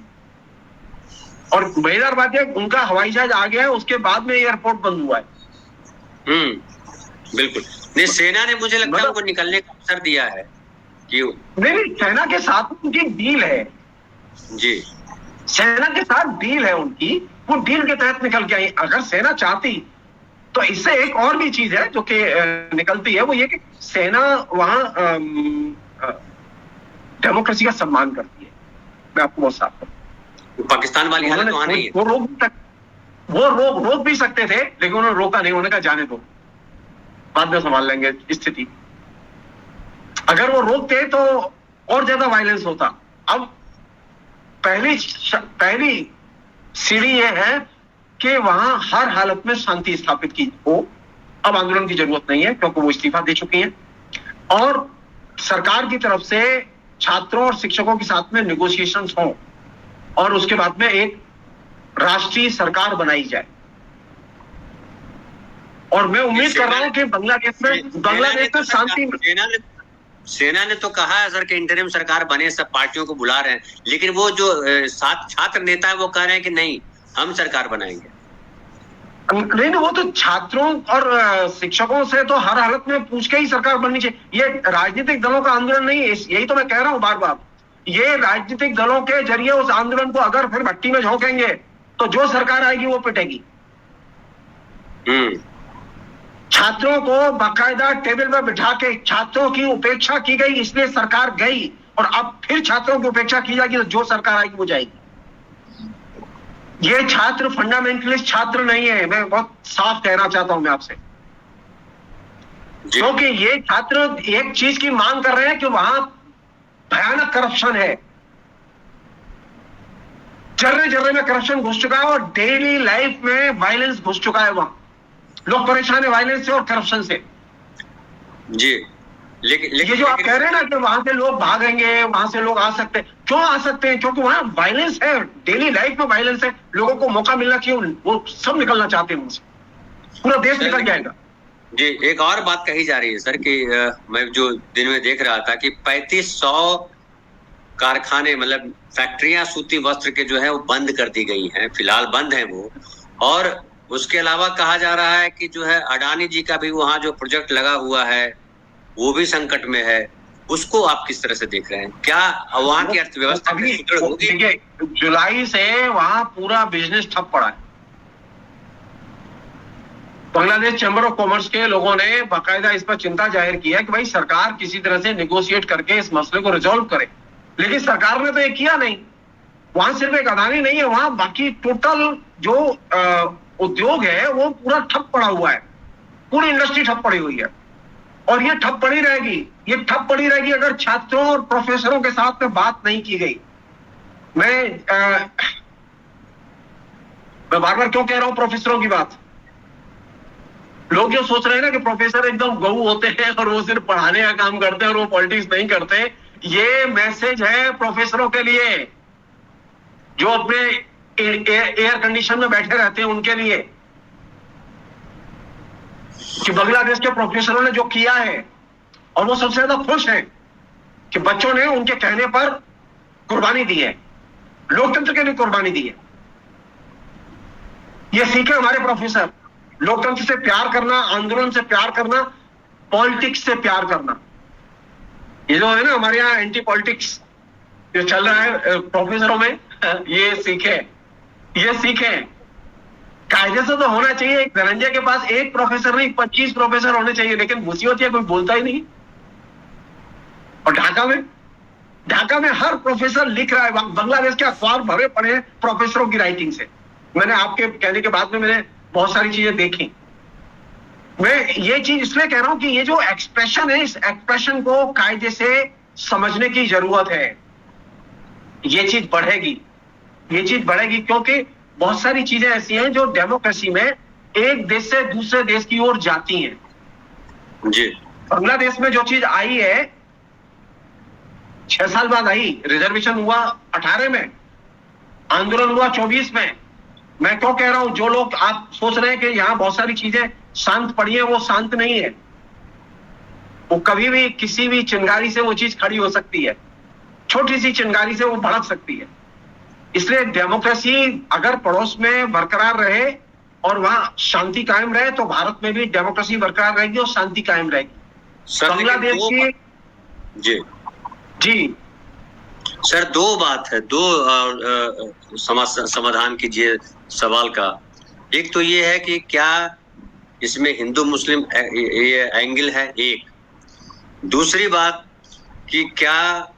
और मजेदार बात है, उनका हवाई जहाज आ गया है, उसके बाद में एयरपोर्ट बंद हुआ है। बिल्कुल नहीं, सेना ने मुझे लगता है उनको निकलने का अवसर दिया है कि नहीं, सेना के साथ उनकी डील है जी, सेना के साथ डील है उनकी, वो डील के तहत निकल के आई। अगर सेना चाहती तो इससे एक और भी चीज है जो कि निकलती है, वो ये कि सेना वहां डेमोक्रेसी का सम्मान करती है। मैं आपको बहुत साफ करूं, पाकिस्तान वाली हालत वहां नहीं है। वो रोक भी सकते थे, लेकिन उन्होंने रोका नहीं। उन्होंने कहा जाने दो, बाद में संभाल लेंगे स्थिति। अगर वो रोकते तो और ज्यादा वायलेंस होता। अब पहली सीढ़ी ये है कि वहां हर हालत में शांति स्थापित की हो। अब आंदोलन की जरूरत नहीं है क्योंकि वो इस्तीफा दे चुकी हैं, और सरकार की तरफ से छात्रों और शिक्षकों के साथ में नेगोशिएशंस हों और उसके बाद में एक राष्ट्रीय सरकार बनाई जाए। और मैं उम्मीद कर रहा हूं कि बांग्लादेश में शांति। सेना ने तो कहा है सर कि इंटरिम सरकार बने, सब पार्टियों को बुला रहे हैं, लेकिन वो जो छात्र नेता है वो कह रहे हैं कि नहीं, हम सरकार बनाएंगे। नहीं, वो तो छात्रों और शिक्षकों से तो हर हालत में पूछ के ही सरकार बननी चाहिए। ये राजनीतिक दलों का आंदोलन नहीं है, यही तो मैं कह रहा हूं बार बार। ये राजनीतिक दलों के जरिए उस आंदोलन को अगर फिर भट्टी में झोंकेंगे तो जो सरकार आएगी वो पिटेगी। छात्रों को बाकायदा टेबल पर बिठा के छात्रों की उपेक्षा की गई, इसलिए सरकार गई, और अब फिर छात्रों की उपेक्षा की जाएगी तो जो सरकार आएगी वो जाएगी। ये छात्र फंडामेंटलिस्ट छात्र नहीं है, मैं बहुत साफ कहना चाहता हूं मैं आपसे। क्योंकि ये छात्र एक चीज की मांग कर रहे हैं कि वहां भयानक करप्शन है, जर्रे जर्रे में करप्शन घुस चुका है और डेली लाइफ में वायलेंस घुस चुका है। वहां लोग परेशान है वायलेंस से और करप्शन से। जी, लेकिन ये जो आप कह रहे हैं ना कि वहां से लोग भागेंगे, वहां से लोग आ सकते हैं, क्यों आ सकते हैं? क्योंकि वहां वायलेंस है, डेली लाइफ में वायलेंस है। लोगों को मौका मिलना चाहिए, वो सब निकलना चाहते हैं उनसे, पूरा देश निकल जाएगा। जी, एक और बात कही जा रही है सर कि मैं जो दिन में देख रहा था कि 3500 कारखाने मतलब फैक्ट्रियां सूती वस्त्र के जो है वो बंद कर दी गई हैं, फिलहाल बंद हैं वो। और उसके अलावा कहा जा रहा है कि जो है अडानी जी का भी वहां जो प्रोजेक्ट लगा हुआ है वो भी संकट में है। उसको आप किस तरह से देख रहे हैं? क्या वहां की अर्थव्यवस्था सुदृढ़ होगी? देखिए, जुलाई से वहां पूरा बिजनेस ठप पड़ा है। बांग्लादेश चैम्बर ऑफ कॉमर्स के लोगों ने बाकायदा इस पर चिंता जाहिर की है कि भाई सरकार किसी तरह से नेगोशिएट करके इस मसले को रिजॉल्व करे, लेकिन सरकार ने तो ये किया नहीं। वहां सिर्फ एक अडानी नहीं है, वहां बाकी टोटल जो उद्योग है वो पूरा ठप पड़ा हुआ है, पूरी इंडस्ट्री ठप पड़ी हुई है और ये ठप पड़ी रहेगी। ये ठप पड़ी रहेगी अगर छात्रों और प्रोफेसरों के साथ में बात नहीं की गई। मैं बार बार क्यों कह रहा हूं प्रोफेसरों की बात? लोग जो सोच रहे हैं ना कि प्रोफेसर एकदम गऊ होते हैं और वो सिर्फ पढ़ाने का काम करते हैं और वो पॉलिटिक्स नहीं करते, ये मैसेज है प्रोफेसरों के लिए जो अपने एयर कंडीशन में बैठे रहते हैं, उनके लिए कि बांग्लादेश के प्रोफेसरों ने जो किया है और वो सबसे ज्यादा खुश हैं कि बच्चों ने उनके कहने पर कुर्बानी दी है, लोकतंत्र के लिए कुर्बानी दी है। ये सीखे हमारे प्रोफेसर, लोकतंत्र से प्यार करना, आंदोलन से प्यार करना, पॉलिटिक्स से प्यार करना। ये जो है ना हमारे यहाँ एंटी पॉलिटिक्स जो चल रहा है प्रोफेसरों में, ये सीखे, ये सीखे। कायदे से तो होना चाहिए, एक धनंजय के पास एक प्रोफेसर नहीं 25 प्रोफेसर होने चाहिए, लेकिन मुसीबत है कोई बोलता ही नहीं। और ढाका में हर प्रोफेसर लिख रहा है, बांग्लादेश के अखबार भरे पड़े हैं प्रोफेसरों की राइटिंग से। मैंने आपके कहने के बाद में मैंने बहुत सारी चीजें देखी। मैं ये चीज इसलिए कह रहा हूं कि ये जो एक्सप्रेशन है, इस एक्सप्रेशन को कायदे से समझने की जरूरत है। ये चीज बढ़ेगी, ये चीज बढ़ेगी क्योंकि बहुत सारी चीजें ऐसी हैं जो डेमोक्रेसी में एक देश से दूसरे देश की ओर जाती हैं। जी, बांग्लादेश में जो चीज आई है 6 साल बाद आई, रिजर्वेशन हुआ 18 में, आंदोलन हुआ 24 में। मैं क्यों कह रहा हूं, जो लोग आप सोच रहे हैं कि यहां बहुत सारी चीजें शांत पड़ी है, वो शांत नहीं है। वो कभी भी किसी भी चिंगारी से वो चीज खड़ी हो सकती है, छोटी सी चिंगारी से वो भड़क सकती है। इसलिए डेमोक्रेसी अगर पड़ोस में बरकरार रहे और वहां शांति कायम रहे तो भारत में भी डेमोक्रेसी बरकरार रहेगी और शांति कायम रहेगी। बांग्लादेश की जी सर दो बात है, दो समाधान कीजिए सवाल का। एक तो ये है कि क्या इसमें हिंदू मुस्लिम ये एंगल है, एक। दूसरी बात कि क्या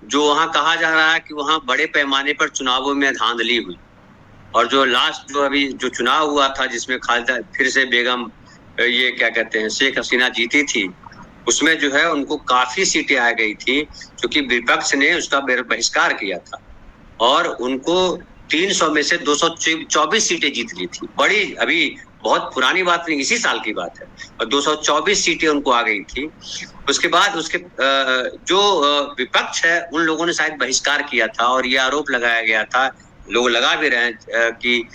जो वहां कहा जा रहा है कि वहां बड़े पैमाने पर चुनावों में धांधली हुई और जो लास्ट जो अभी जो चुनाव हुआ था जिसमें खालिदा फिर से बेगम ये क्या कहते हैं शेख हसीना जीती थी, उसमें जो है उनको काफी सीटें आ गई थी क्योंकि विपक्ष ने उसका बहिष्कार किया था और उनको 300 में से 224 सीटें जीत ली थी। बड़ी अभी बहुत पुरानी बात नहीं, इसी साल की बात है, और 224 सीटें उनको आ गई थी। उसके बाद उसके जो विपक्ष है उन लोगों ने शायद बहिष्कार किया था और ये आरोप लगाया गया था, लोग लगा भी रहे हैं कि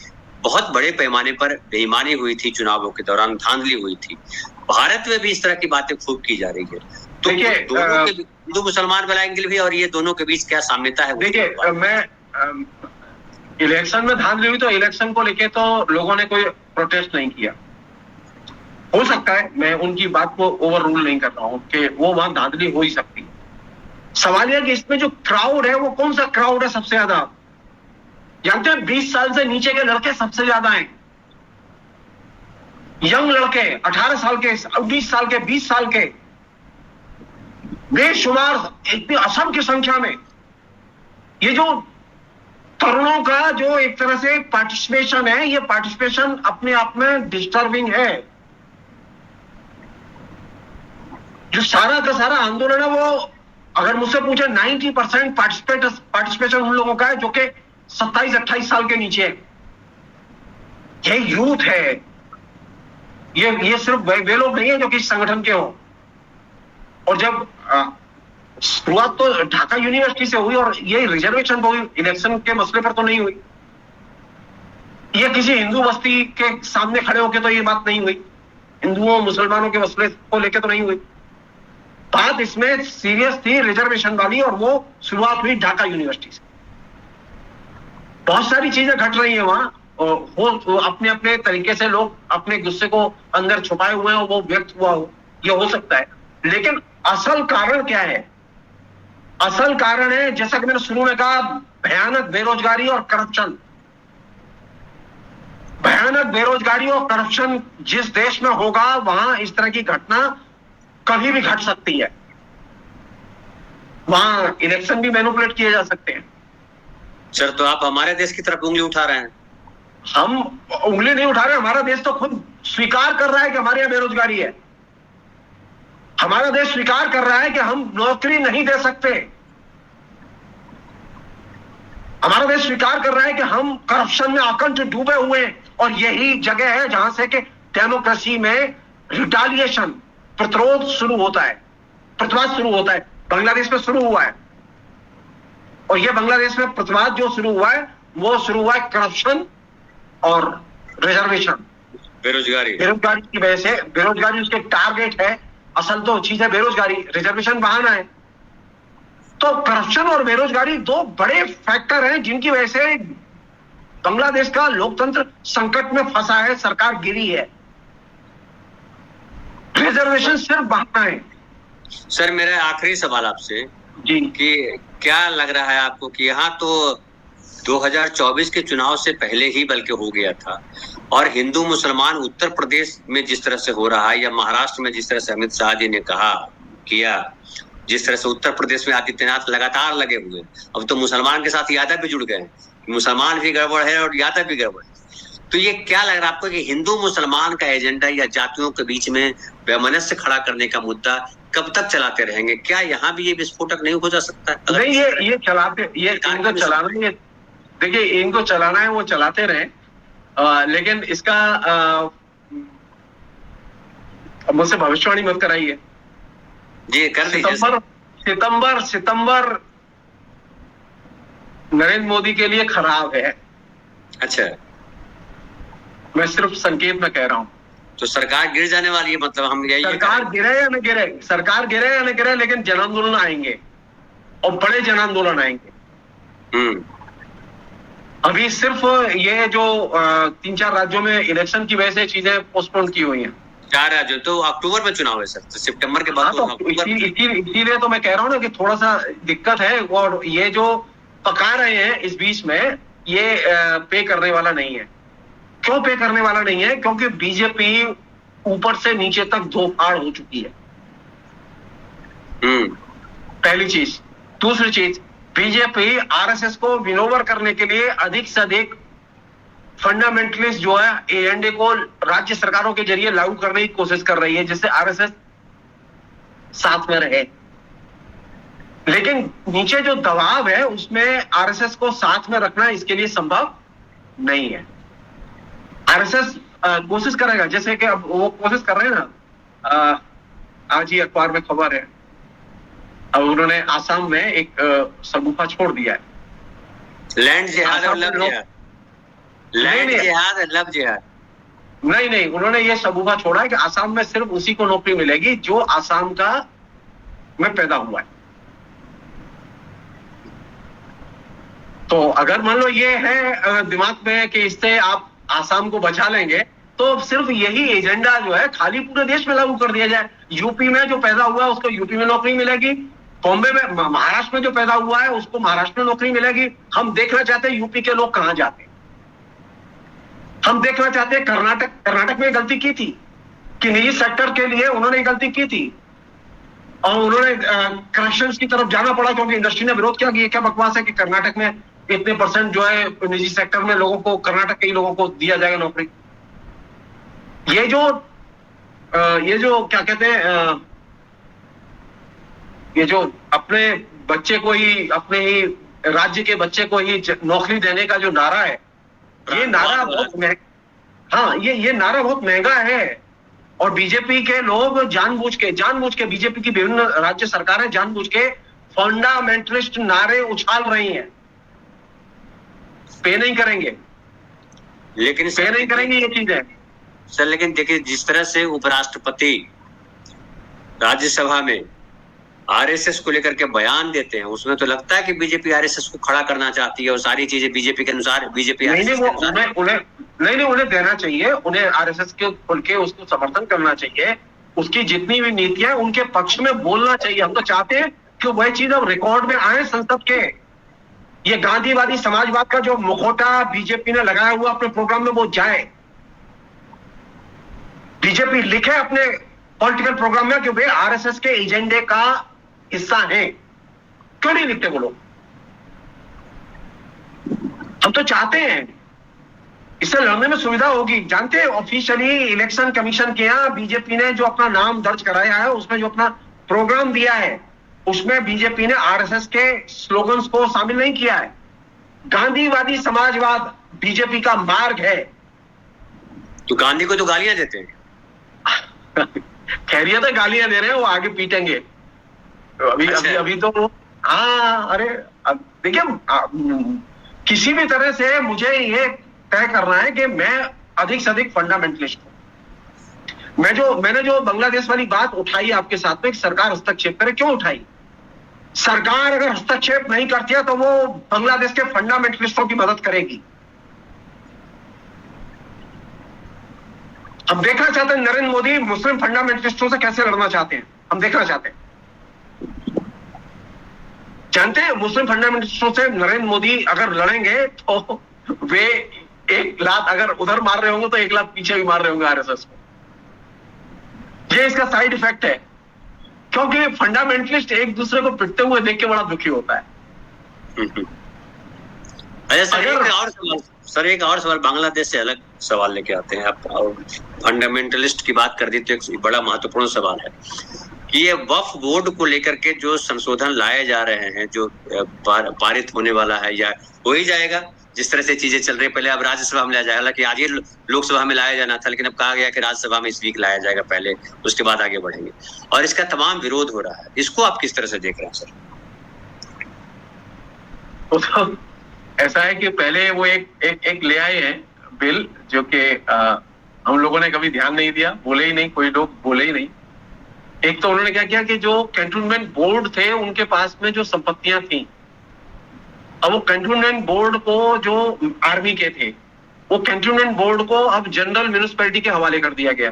बहुत बड़े पैमाने पर बेईमानी हुई थी, चुनावों के दौरान धांधली हुई थी। भारत में भी इस तरह की बातें खूब की जा रही है। तो दोनों के हिंदू मुसलमान वाला एंगल भी और ये दोनों के बीच क्या साम्यता है? देखिए, मैं इलेक्शन में धांधली हुई तो इलेक्शन को लेके तो लोगों ने कोई प्रोटेस्ट नहीं किया। हो सकता है, मैं उनकी बात को ओवर रूल नहीं कर रहा हूं कि वो वहां धांधली हो ही सकती है। सवाल यह कि इसमें जो क्राउड है वो कौन सा क्राउड है सबसे ज्यादा? जानते हैं 20 साल से नीचे के लड़के सबसे ज्यादा हैं। यंग लड़के 18 साल के, 19 साल के, 20 साल के, बेशुमार इतनी असंख्य संख्या में ये जो तरुणों का जो एक तरह से पार्टिसिपेशन है, ये पार्टिसिपेशन अपने आप में डिस्टर्बिंग है। जो सारा का सारा आंदोलन है वो, अगर मुझसे पूछे 90% पार्टिसिपेशन उन लोगों का है जो कि 27-28 साल के नीचे है। ये यूथ है, ये सिर्फ वे लोग नहीं है जो किसी संगठन के हो। और जब शुरुआत तो ढाका यूनिवर्सिटी से हुई, और ये रिजर्वेशन हुई इलेक्शन के मसले पर तो नहीं हुई, ये किसी हिंदू बस्ती के सामने खड़े होके तो ये बात नहीं हुई, हिंदुओं मुसलमानों के मसले को लेके तो नहीं हुई। बात इसमें सीरियस थी रिजर्वेशन वाली, और वो शुरुआत हुई ढाका यूनिवर्सिटी से। बहुत सारी चीजें घट रही है वहां, और वो अपने अपने तरीके से लोग अपने गुस्से को अंदर छुपाए हुए हैं, वो व्यक्त हुआ हो, ये हो सकता है। लेकिन असल कारण क्या है? असल कारण है, जैसा कि मैंने शुरू में कहा, भयानक बेरोजगारी और करप्शन। भयानक बेरोजगारी और करप्शन जिस देश में होगा, वहां इस तरह की घटना कभी भी घट सकती है। वहां इलेक्शन भी मैनिपुलेट किए जा सकते हैं। सर, तो आप हमारे देश की तरफ उंगली उठा रहे हैं। हम उंगली नहीं उठा रहे, हमारा देश तो खुद स्वीकार कर रहा है कि हमारे यहां बेरोजगारी है। हमारा देश स्वीकार कर रहा है कि हम नौकरी नहीं दे सकते। हमारा देश स्वीकार कर रहा है कि हम करप्शन में आकंठ डूबे हुए हैं, और यही जगह है जहां से कि डेमोक्रेसी में रिटालिएशन, प्रतिरोध शुरू होता है, प्रतिवाद शुरू होता है। बांग्लादेश में शुरू हुआ है, और यह बांग्लादेश में प्रतिवाद जो शुरू हुआ है वो शुरू हुआ है करप्शन और रिजर्वेशन, बेरोजगारी की वजह से। बेरोजगारी उसके टारगेट है, असल तो चीज है बेरोजगारी, रिजर्वेशन बहाना है। तो करप्शन और बेरोजगारी दो बड़े फैक्टर हैं जिनकी वजह से बांग्लादेश का लोकतंत्र संकट में फंसा है, सरकार गिरी है। रिजर्वेशन सिर्फ बहाना है। सर, मेरा आखिरी सवाल आपसे जी, कि क्या लग रहा है आपको कि यहाँ तो 2024 के चुनाव से पहले ही बल्कि हो गया था, और हिंदू मुसलमान उत्तर प्रदेश में जिस तरह से हो रहा है, या महाराष्ट्र में जिस तरह से अमित शाह जी ने कहा किया, जिस तरह से उत्तर प्रदेश में आदित्यनाथ लगातार लगे हुए, अब तो मुसलमान के साथ यादव भी जुड़ गए, मुसलमान भी गड़बड़ है और यादव भी गड़बड़ है। तो ये क्या लग रहा है आपको कि हिंदू मुसलमान का एजेंडा या जातियों के बीच में वैमनस्य खड़ा करने का मुद्दा कब तक चलाते रहेंगे? क्या यहाँ भी ये विस्फोटक नहीं हो जा सकता? नहीं, ये चलाते, ये इनको चलाना है। देखिए, इनको चलाना है, वो चलाते रहे, लेकिन इसका मुझसे भविष्यवाणी मत कराइए। जी, कर दीजिए। सितंबर नरेंद्र मोदी के लिए खराब है। अच्छा, मैं सिर्फ संकेत में कह रहा हूं। तो सरकार गिर जाने वाली है, मतलब हम यही सरकार गिरे या न गिरे, सरकार गिरे या न गिरे, लेकिन जन आंदोलन आएंगे, और बड़े जन आंदोलन आएंगे। अभी सिर्फ ये जो 3-4 राज्यों में इलेक्शन की वजह से चीजें पोस्टपोन की हुई हैं। 4 राज्यों, तो अक्टूबर में चुनाव है सर, तो सितंबर के बाद। तो इसीलिए तो मैं कह रहा हूँ ना कि थोड़ा सा दिक्कत है, और ये जो पका रहे हैं इस बीच में, ये पे करने वाला नहीं है। क्यों पे करने वाला नहीं है? क्योंकि बीजेपी ऊपर से नीचे तक धोखाड़ हो चुकी है, पहली चीज। दूसरी चीज, बीजेपी आरएसएस को विनोवर करने के लिए अधिक से अधिक फंडामेंटलिस्ट जो है एजेंडे को राज्य सरकारों के जरिए लागू करने की कोशिश कर रही है, जिससे आरएसएस साथ में रहे। लेकिन नीचे जो दबाव है उसमें आरएसएस को साथ में रखना इसके लिए संभव नहीं है। आरएसएस कोशिश करेगा, जैसे कि अब वो कोशिश कर रहे हैं ना, आज ही अखबार में खबर है, अब उन्होंने आसाम में एक शगुफा छोड़ दिया है, लैंड जिहाद और लव जिहाद। लैंड जिहाद और लव जिहाद नहीं, उन्होंने ये शगुफा छोड़ा है कि आसाम में सिर्फ उसी को नौकरी मिलेगी जो आसाम का में पैदा हुआ है। तो अगर मान लो ये है दिमाग में कि इससे आप आसाम को बचा लेंगे, तो सिर्फ यही एजेंडा जो है खाली पूरे देश में लागू कर दिया जाए। यूपी में जो पैदा हुआ है उसको यूपी में नौकरी मिलेगी, बॉम्बे में, महाराष्ट्र में जो पैदा हुआ है उसको महाराष्ट्र में नौकरी मिलेगी। हम देखना चाहते हैं यूपी के लोग कहां जाते हैं। हम देखना चाहते हैं कर्नाटक में गलती की थी कि निजी सेक्टर के लिए उन्होंने गलती की थी, और उन्होंने करप्शन की तरफ जाना पड़ा क्योंकि इंडस्ट्री ने विरोध किया कि ये क्या बकवास है कि कर्नाटक में इतने % जो है निजी सेक्टर में लोगों को, कर्नाटक के ही लोगों को दिया जाएगा नौकरी। ये जो क्या कहते हैं, ये जो अपने बच्चे को ही, अपने ही राज्य के बच्चे को ही नौकरी देने का जो नारा है, ये नारा बहुत महंगा, हाँ ये नारा बहुत महंगा है। और बीजेपी के लोग जानबूझ के बीजेपी की विभिन्न राज्य सरकारें जानबूझ के फंडामेंटलिस्ट नारे उछाल रही हैं। पे नहीं करेंगे, लेकिन पे नहीं करेंगे ये चीजें सर। लेकिन देखिए, जिस तरह से उपराष्ट्रपति राज्यसभा में आरएसएस को लेकर के बयान देते हैं, उसमें तो लगता है कि बीजेपी आरएसएस को खड़ा करना चाहती है और सारी चीजें बीजेपी के अनुसार, बीजेपी उन्हें देना चाहिए, उन्हें आरएसएस के खुल के उसको समर्थन करना चाहिए, उसकी जितनी भी नीतियां उनके पक्ष में बोलना चाहिए। हम तो चाहते हैं कि वही चीज अब रिकॉर्ड में आए संसद के। ये गांधीवादी समाजवाद का जो मुखौटा बीजेपी ने लगाया हुआ अपने प्रोग्राम में, वो जाए। बीजेपी लिखे अपने पॉलिटिकल प्रोग्राम में कि वे आरएसएस के एजेंडे का हिस्सा हैं। क्यों नहीं लिखते वो लोग? हम तो चाहते हैं, इससे लड़ने में सुविधा होगी। जानते हैं, ऑफिशियली इलेक्शन कमीशन के यहाँ बीजेपी ने जो अपना नाम दर्ज कराया है, उसमें जो अपना प्रोग्राम दिया है, उसमें बीजेपी ने आरएसएस के स्लोगन्स को शामिल नहीं किया है। गांधीवादी समाजवाद बीजेपी का मार्ग है। तो गांधी को तो गालियां देते हैं। खैरियत है, गालियां दे रहे हैं, वो आगे पीटेंगे। अभी तो हाँ, अरे देखिए, किसी भी तरह से मुझे ये तय करना है कि मैं अधिक से अधिक फंडामेंटलिस्ट हूं। मैंने जो बांग्लादेश वाली बात उठाई आपके साथ में, सरकार हस्तक्षेप करे, क्यों उठाई? सरकार अगर हस्तक्षेप नहीं करती है तो वो बांग्लादेश के फंडामेंटलिस्टों की मदद करेगी। हम देखना चाहते हैं नरेंद्र मोदी मुस्लिम फंडामेंटलिस्टों से कैसे लड़ना चाहते हैं, हम देखना चाहते हैं। जानते हैं, मुस्लिम फंडामेंटलिस्टों से नरेंद्र मोदी अगर लड़ेंगे तो वे एक लात अगर उधर मार रहे होंगे तो एक लात पीछे भी मार रहे होंगे आरएसएस को। ये इसका साइड इफेक्ट है, क्योंकि फंडामेंटलिस्ट एक दूसरे को पिटते हुए देख के बड़ा दुखी होता है। सर एक और सवाल बांग्लादेश से अलग सवाल लेके आते हैं आप, और फंडामेंटलिस्ट की बात कर दी तो एक बड़ा महत्वपूर्ण सवाल है कि ये वक्फ बोर्ड को लेकर के जो संशोधन लाए जा रहे हैं, जो पारित होने वाला है या हो ही जाएगा, जिस तरह से चीजें चल रही है। पहले अब राज्यसभा में लाया जाएगा, हालांकि आज ही लोकसभा में लाया जाना था, लेकिन अब कहा गया कि राज्यसभा में इस वीक लाया जाएगा पहले, उसके बाद आगे बढ़ेंगे, और इसका तमाम विरोध हो रहा है। इसको आप किस तरह से देख रहे हैं सर? तो ऐसा है कि पहले वो एक ले आए हैं बिल, जो कि हम लोगों ने कभी ध्यान नहीं दिया, बोले ही नहीं, कोई लोग बोले ही नहीं। एक तो उन्होंने क्या किया कि जो कैंटोनमेंट बोर्ड थे उनके पास में जो संपत्तियां थी, अब वो कैंटोनमेंट बोर्ड को, जो आर्मी के थे, वो कैंटोनमेंट बोर्ड को अब जनरल म्युनिसिपैलिटी के हवाले कर दिया गया।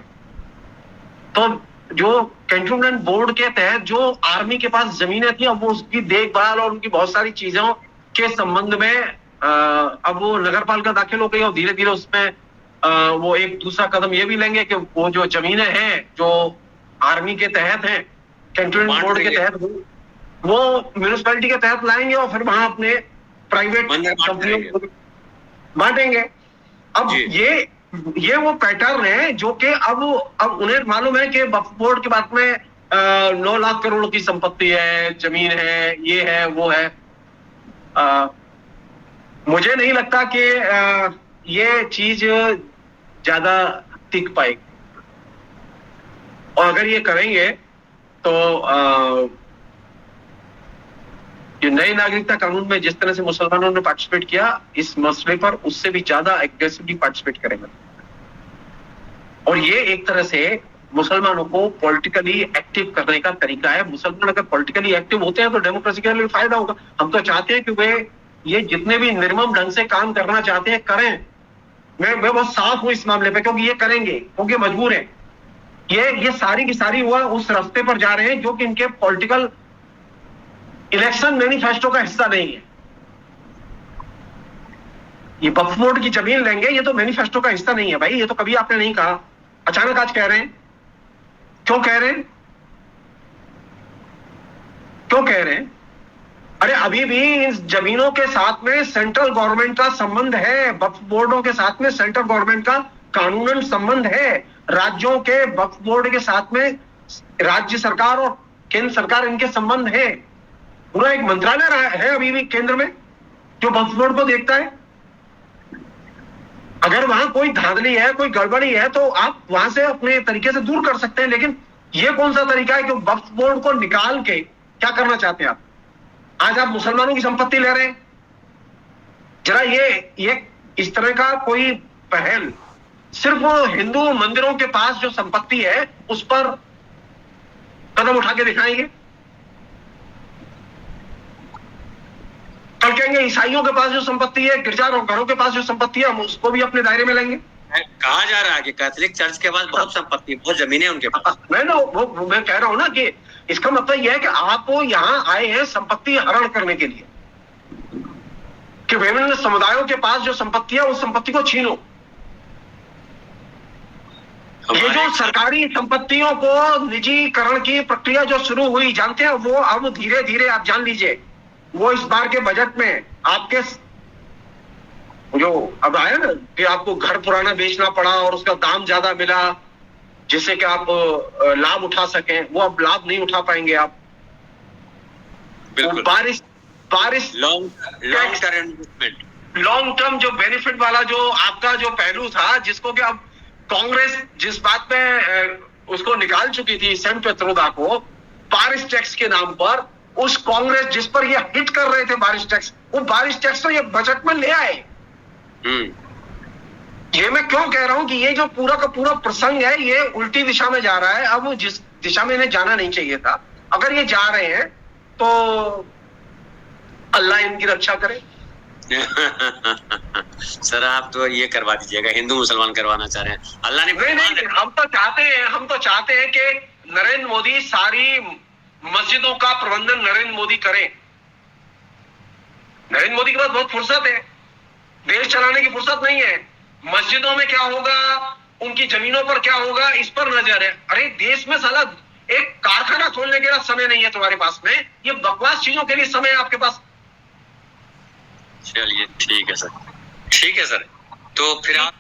तो जो कैंटोनमेंट बोर्ड के तहत जो आर्मी के पास जमीनें थी, अब वो उसकी देखभाल और उनकी बहुत सारी चीजों के संबंध में अब वो नगरपालिका दाखिल हो गई, और धीरे धीरे उसमें वो एक दूसरा कदम ये भी लेंगे कि वो जो जमीनें हैं जो आर्मी के तहत हैं, कैंटोनमेंट बोर्ड के तहत, वो म्युनिसिपैलिटी के तहत लाएंगे और फिर वहां अपने प्राइवेट कंपनियों को बांटेंगे। अब ये वो पैटर्न है जो कि अब उन्हें मालूम है कि वक्फ बोर्ड के बाद में 9 लाख करोड़ की संपत्ति है, जमीन है, ये है, वो है। मुझे नहीं लगता कि ये चीज ज्यादा टिक पाएगी, और अगर ये करेंगे तो ये नए नागरिकता कानून में जिस तरह से मुसलमानों ने पार्टिसिपेट किया इस मसले पर, उससे भी ज्यादा एग्रेसिवली पार्टिसिपेट करेंगे। और ये एक तरह से मुसलमानों को पॉलिटिकली एक्टिव करने का तरीका है। मुसलमान अगर पॉलिटिकली एक्टिव होते हैं तो डेमोक्रेसी के लिए फायदा होगा। हम तो चाहते हैं कि वे ये जितने भी निर्मम ढंग से काम करना चाहते हैं करें। मैं बहुत साफ हूं इस मामले पे, क्योंकि ये करेंगे, क्योंकि मजबूर है। ये सारी की सारी हुआ उस रास्ते पर जा रहे हैं जो कि इनके पॉलिटिकल इलेक्शन मैनिफेस्टो का हिस्सा नहीं है। ये वक्फ बोर्ड की जमीन लेंगे, ये तो मैनिफेस्टो का हिस्सा नहीं है भाई। ये तो कभी आपने नहीं कहा, अचानक आज कह रहे हैं। क्यों कह रहे हैं? क्यों कह रहे हैं? अरे अभी भी इन जमीनों के साथ में सेंट्रल गवर्नमेंट का संबंध है, वक्फ बोर्डों के साथ में सेंट्रल गवर्नमेंट का कानूनन संबंध है। राज्यों के वक्फ बोर्ड के साथ में राज्य सरकार और केंद्र सरकार इनके संबंध है, पूरा एक मंत्रालय रहा है अभी भी केंद्र में जो वक्फ बोर्ड को देखता है। अगर वहां कोई धांधली है, कोई गड़बड़ी है, तो आप वहां से अपने तरीके से दूर कर सकते हैं, लेकिन ये कौन सा तरीका है कि वक्फ बोर्ड को निकाल के क्या करना चाहते हैं आप? आज आप मुसलमानों की संपत्ति ले रहे हैं। जरा ये इस तरह का कोई पहल सिर्फ हिंदू मंदिरों के पास जो संपत्ति है उस पर कदम उठा के दिखाएंगे। कल कहेंगे ईसाइयों के पास जो संपत्ति है, गिरजाघरों के पास जो संपत्ति है, हम उसको भी अपने दायरे में लेंगे। कहा जा रहा है कि कैथोलिक चर्च के पास बहुत संपत्ति, बहुत जमीनें उनके पास। मैं कह रहा हूं ना कि इसका मतलब यह है कि आप यहाँ आए हैं संपत्ति हरण करने के लिए, कि विभिन्न समुदायों के पास जो संपत्ति है उस संपत्ति को छीनो। ये जो सरकारी संपत्तियों को निजीकरण की प्रक्रिया जो शुरू हुई, जानते हैं, वो अब धीरे धीरे आप जान लीजिए, वो इस बार के बजट में आपके जो अब आया ना कि आपको घर पुराना बेचना पड़ा और उसका दाम ज्यादा मिला जिससे कि आप लाभ उठा सकें, वो अब लाभ नहीं उठा पाएंगे आप। बारिश लॉन्ग टर्म जो बेनिफिट वाला जो आपका जो पहलू था, जिसको कि अब कांग्रेस जिस बात में उसको निकाल चुकी थी सैम पेत्रोदा को बारिश टैक्स के नाम पर, उस कांग्रेस जिस पर ये हिट कर रहे थे बारिश टैक्स, वो बारिश टैक्स तो ये बजट में ले आए। ये मैं क्यों कह रहा हूं कि ये जो पूरा का पूरा प्रसंग है ये उल्टी दिशा में जा रहा है। अब जिस दिशा में इन्हें जाना नहीं चाहिए था, अगर ये जा रहे हैं तो अल्लाह इनकी रक्षा करे। सर आप तो ये करवा दीजिएगा, हिंदू मुसलमान करवाना चाह रहे हैं, अल्लाह ने नहीं, हम तो चाहते हैं कि नरेंद्र मोदी सारी मस्जिदों का प्रबंधन नरेंद्र मोदी करें। नरेंद्र मोदी के पास बहुत फुर्सत है, देश चलाने की फुर्सत नहीं है। मस्जिदों में क्या होगा, उनकी जमीनों पर क्या होगा, इस पर नजर है। अरे देश में साला एक कारखाना खोलने के लिए समय नहीं है तुम्हारे पास में, ये बकवास चीजों के लिए समय है आपके पास। चलिए ठीक है सर, ठीक है सर, तो फिर आप